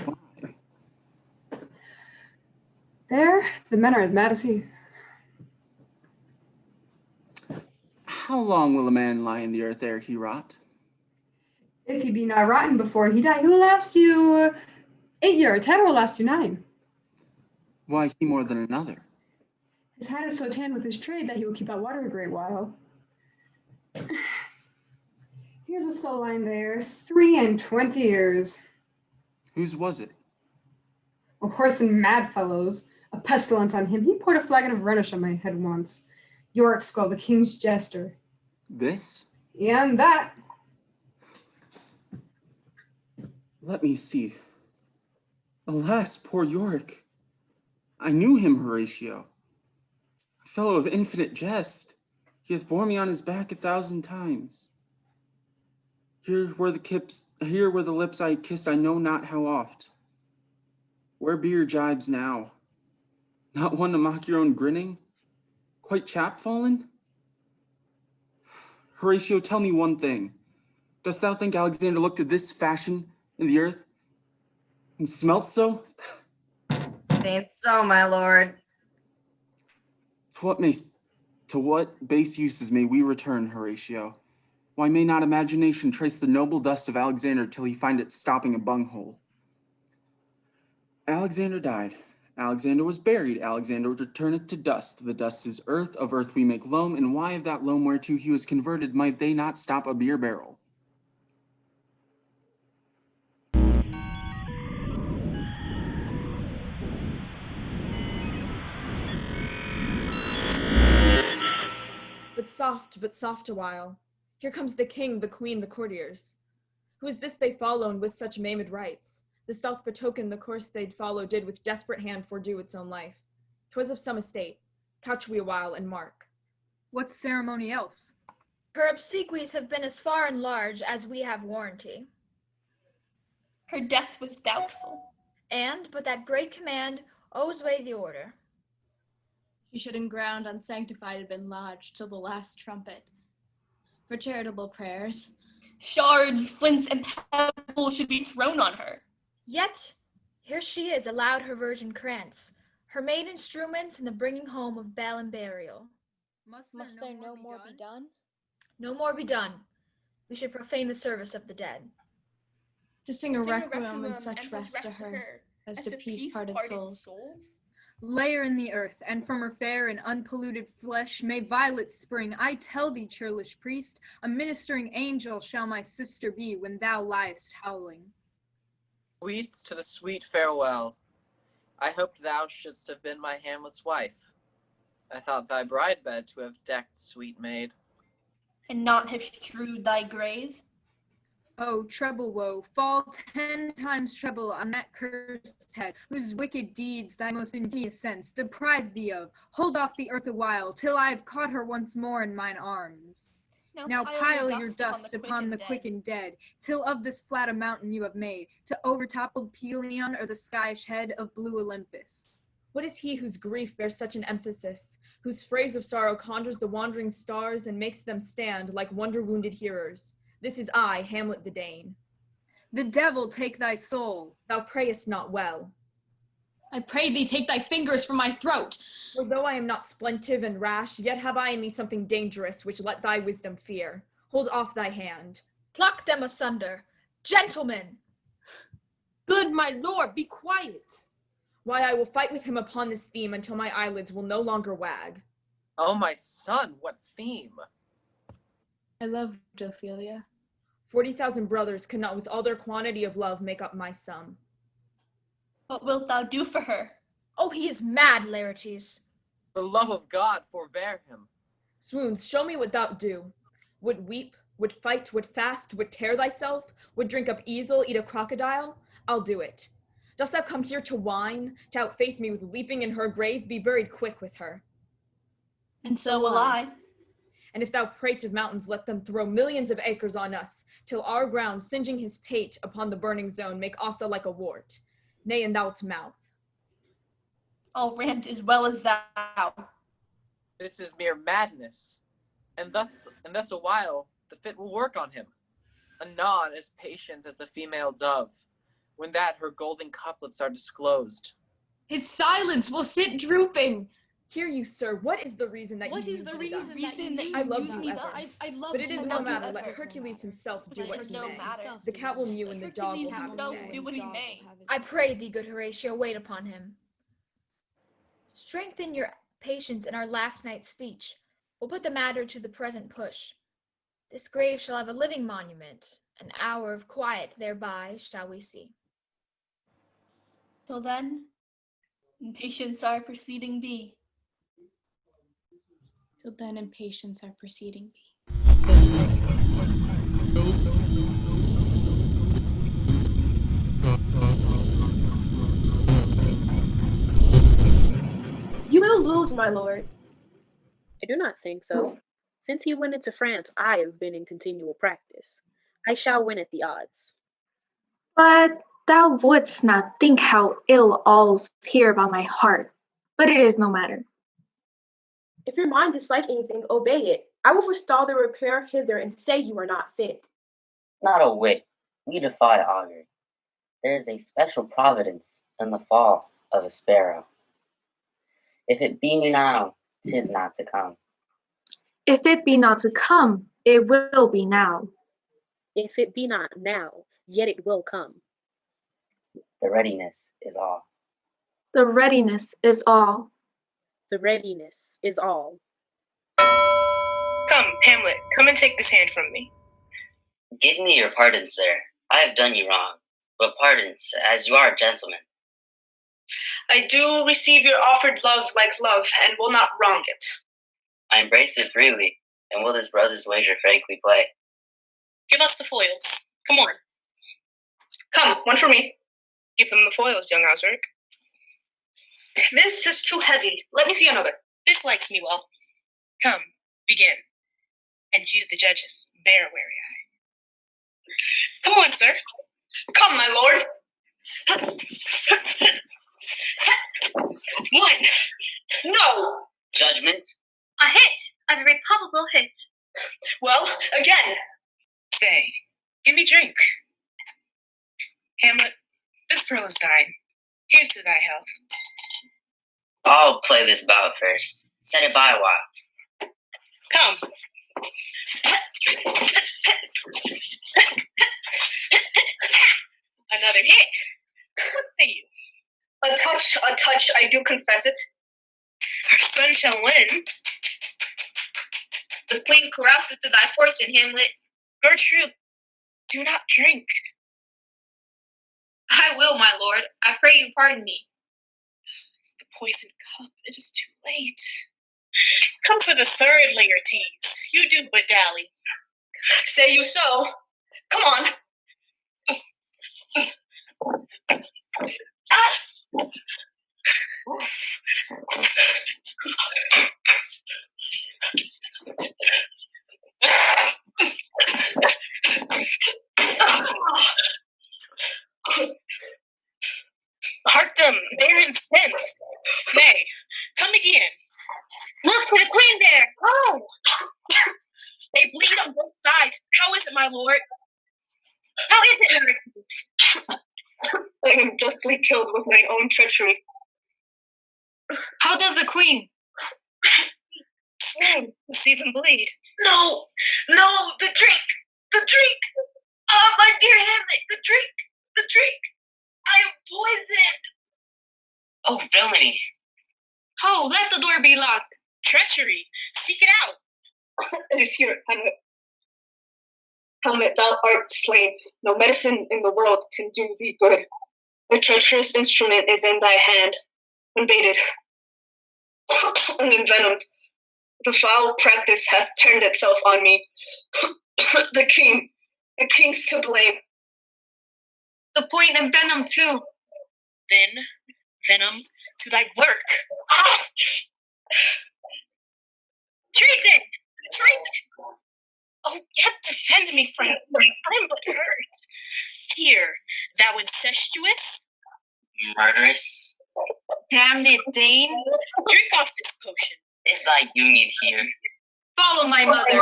Why? There, the men are as mad as he. How long will a man lie in the earth ere he rot? If he be not rotten before he die, he will last you 8 years. 10 will last you 9. Why he more than another? His hand is so tanned with his trade that he will keep out water a great while. Here's a skull lying there, 23 years. Whose was it? A horse and mad fellows, a pestilence on him. He poured a flagon of Rhenish on my head once. York skull, the king's jester. This? And that. Let me see. Alas, poor Yorick. I knew him, Horatio. A fellow of infinite jest. He hath borne me on his back 1,000 times. Here were the lips I kissed I know not how oft. Where be your jibes now? Not one to mock your own grinning? Quite chapfallen? Horatio, tell me one thing. Dost thou think Alexander looked at this fashion in the earth and smelt so? Think so, my lord. To what base uses may we return, Horatio? Why may not imagination trace the noble dust of Alexander till he find it stopping a bunghole? Alexander died. Alexander was buried. Alexander returneth to dust. The dust is earth. Of earth we make loam. And why of that loam whereto he was converted might they not stop a beer barrel? But soft a while. Here comes the king, the queen, the courtiers. Who is this they follow, and with such maimed rites? This doth betoken the course they'd follow did with desperate hand fordo its own life. 'Twas of some estate. Couch we a while and mark. What ceremony else? Her obsequies have been as far and large as we have warranty. Her death was doubtful. And, but that great command, owes way the order. She should in ground unsanctified have been lodged till the last trumpet. For charitable prayers. Shards, flints, and pebbles should be thrown on her. Yet, here she is allowed her virgin krantz, her maid instruments in the bringing home of bell and burial. Must there no more be done? No more be done. We should profane the service of the dead. To sing a requiem and such rest to her, as to peace-parted souls. Lay her in the earth, and from her fair and unpolluted flesh may violets spring. I tell thee, churlish priest, a ministering angel shall my sister be when thou liest howling. Sweets to the sweet farewell. I hoped thou shouldst have been my Hamlet's wife. I thought thy bride bed to have decked, sweet maid. And not have strewed thy grave. Oh, treble woe, fall 10 times treble on that cursed head, whose wicked deeds thy most ingenious sense deprive thee of. Hold off the earth a while, till I have caught her once more in mine arms. Now pile your dust upon the quick and dead, till of this flat a mountain you have made, to overtoppled Pelion or the skyish head of blue Olympus. What is he whose grief bears such an emphasis, whose phrase of sorrow conjures the wandering stars and makes them stand like wonder-wounded hearers? This is I, Hamlet the Dane. The devil take thy soul. Thou prayest not well. I pray thee take thy fingers from my throat. For though I am not splentive and rash, yet have I in me something dangerous, which let thy wisdom fear. Hold off thy hand. Pluck them asunder. Gentlemen! Good my lord, be quiet. Why, I will fight with him upon this theme until my eyelids will no longer wag. Oh, my son, what theme? I loved Ophelia. 40,000 brothers could not with all their quantity of love make up my sum. What wilt thou do for her? Oh, he is mad, Laertes. For the love of God, forbear him. Swoons, show me what thou'lt do. Would weep, would fight, would fast, would tear thyself, would drink up easel, eat a crocodile? I'll do it. Dost thou come here to whine, to outface me with leaping in her grave? Be buried quick with her. And so will I. And if thou prate of mountains, let them throw millions of acres on us, till our ground, singeing his pate upon the burning zone, make Ossa like a wart. Nay, in thou'lt mouth. I'll rant as well as thou. This is mere madness. And thus a while, the fit will work on him. Anon as patient as the female dove, when that her golden couplets are disclosed. His silence will sit drooping. Hear you, sir. What is the reason that What you is use the me reason thus? that you use I love me you thus? ever. I love But it is you no ever. matter. Let Hercules himself do what he no may. matter. The cat will mew and the dog will have his himself day. do what he may. I pray thee, good Horatio, wait upon him. Strengthen your patience in our last night's speech. We'll put the matter to the present push. This grave shall have a living monument. An hour of quiet thereby shall we see. Till then, in patience our proceeding be. Till then in patience our proceeding be. You will lose, my lord. I do not think so. Since he went into France, I have been in continual practice. I shall win at the odds. But thou wouldst not think how ill all's here about my heart. But it is no matter. If your mind dislike anything, obey it. I will forestall the repair hither and say you are not fit. Not a whit. We defy augury. There is a special providence in the fall of a sparrow. If it be now, 'tis not to come. If it be not to come, it will be now. If it be not now, yet it will come. The readiness is all. The readiness is all. The readiness is all. Come, Hamlet, come and take this hand from me. Give me your pardon, sir. I have done you wrong, but pardon, as you are a gentleman. I do receive your offered love like love, and will not wrong it. I embrace it freely, and will this brother's wager frankly play. Give us the foils. Come on. Come, one for me. Give them the foils, young Osric. This is too heavy. Let me see another. This likes me well. Come, begin. And you, the judges, bear a wary eye. Come on, sir. Come, my lord. One. No. Judgment. A hit! A very probable hit. Well, again. Stay. Give me drink. Hamlet, this pearl is thine. Here's to thy health. I'll play this bout first. Set it by a while. Come. Another hit. What say you? A touch, I do confess it. Our son shall win. The queen carouseth to thy fortune, Hamlet. Gertrude, do not drink. I will, my lord. I pray you pardon me. It's the poisoned cup. It is too late. Come for the third, Laertes. You do but dally. Say you so. Come on. sense. Nay, come again. Look for the queen there. Oh! They bleed on both sides. How is it, my lord? How is it, Eryxis? I am justly killed with my own treachery. How does the queen? See them bleed. No, the drink. Oh, my dear Hamlet, the drink. I am poisoned. Oh, villainy! Oh, let the door be locked. Treachery. Seek it out. It is here, Hamlet. Hamlet, thou art slain. No medicine in the world can do thee good. The treacherous instrument is in thy hand, unbaited and envenomed. The foul practice hath turned itself on me. The king's to blame. The point and venom too. Then, venom, to thy work. Treason! Oh, yet defend me, friend. I am but hurt. Here, thou incestuous, Murderous? Damn it, Dane. Drink off this potion. Is thy union here? Follow my mother.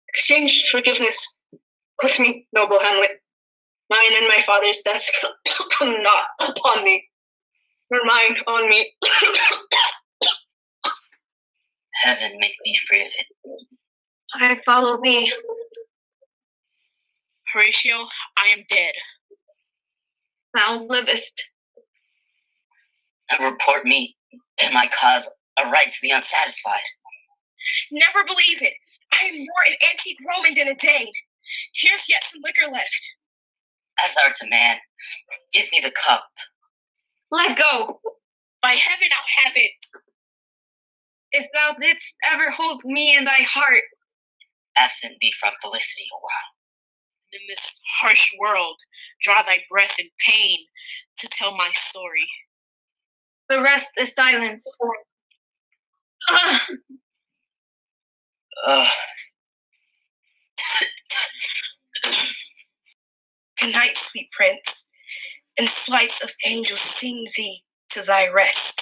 Exchange forgiveness with me, noble Hamlet. Mine and my father's death come not upon thee, nor mine on me. Heaven make thee free of it. I follow thee. Horatio, I am dead. Thou livest. And report me and my cause a right to be unsatisfied. Never believe it. I am more an antique Roman than a Dane. Here's yet some liquor left. As thou art a man, give me the cup. Let go. By heaven, I'll have it. If thou didst ever hold me in thy heart. Absent thee from felicity a while. In this harsh world, draw thy breath in pain to tell my story. The rest is silence. Good night, sweet prince, and flights of angels sing thee to thy rest.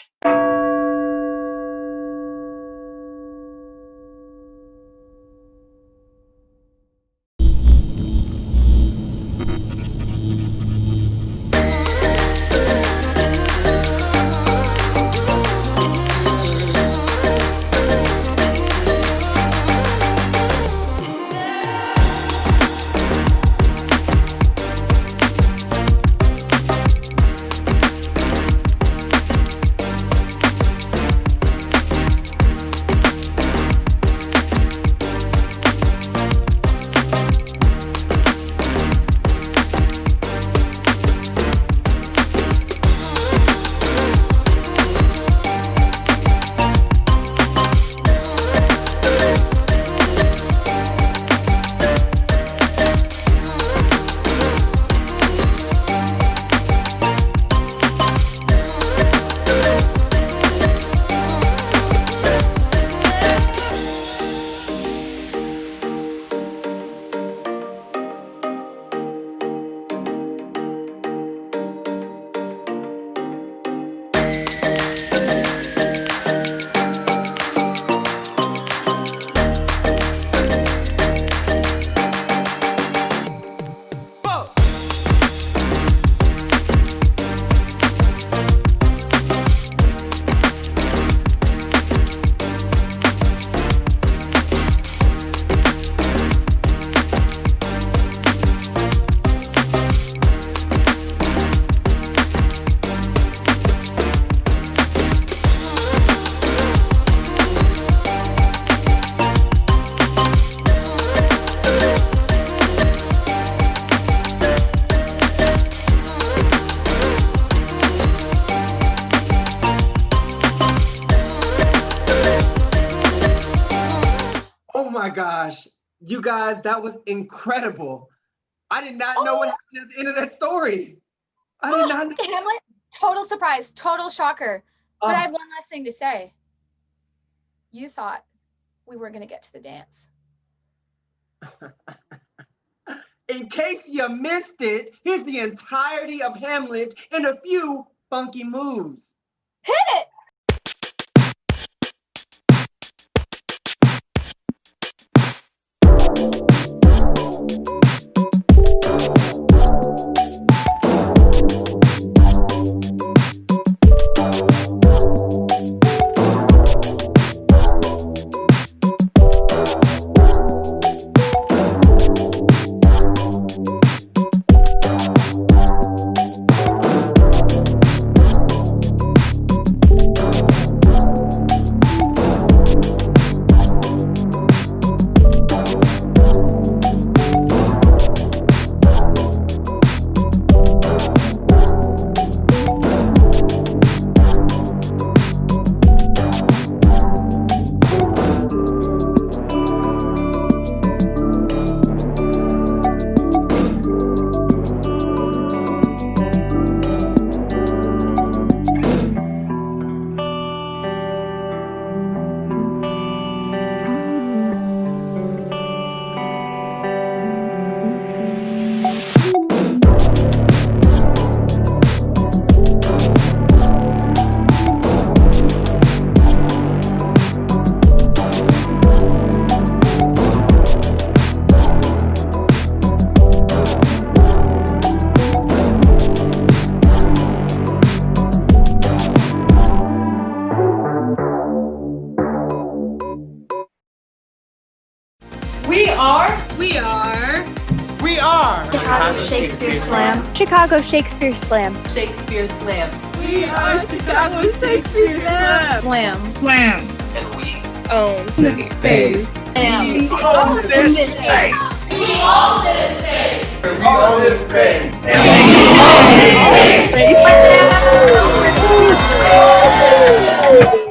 my gosh, you guys, that was incredible. I did not know what happened at the end of that story. I did not know. Hamlet, total surprise, total shocker. But I have one last thing to say. You thought we were going to get to the dance. In case you missed it, here's the entirety of Hamlet in a few funky moves. Hit it! Chicago Shakespeare Slam. Chicago Shakespeare Slam. Shakespeare Slam. We are Chicago Shakespeare Slam. Slam. And we own this space. We own this space. We own this space. We own this space. We own this space.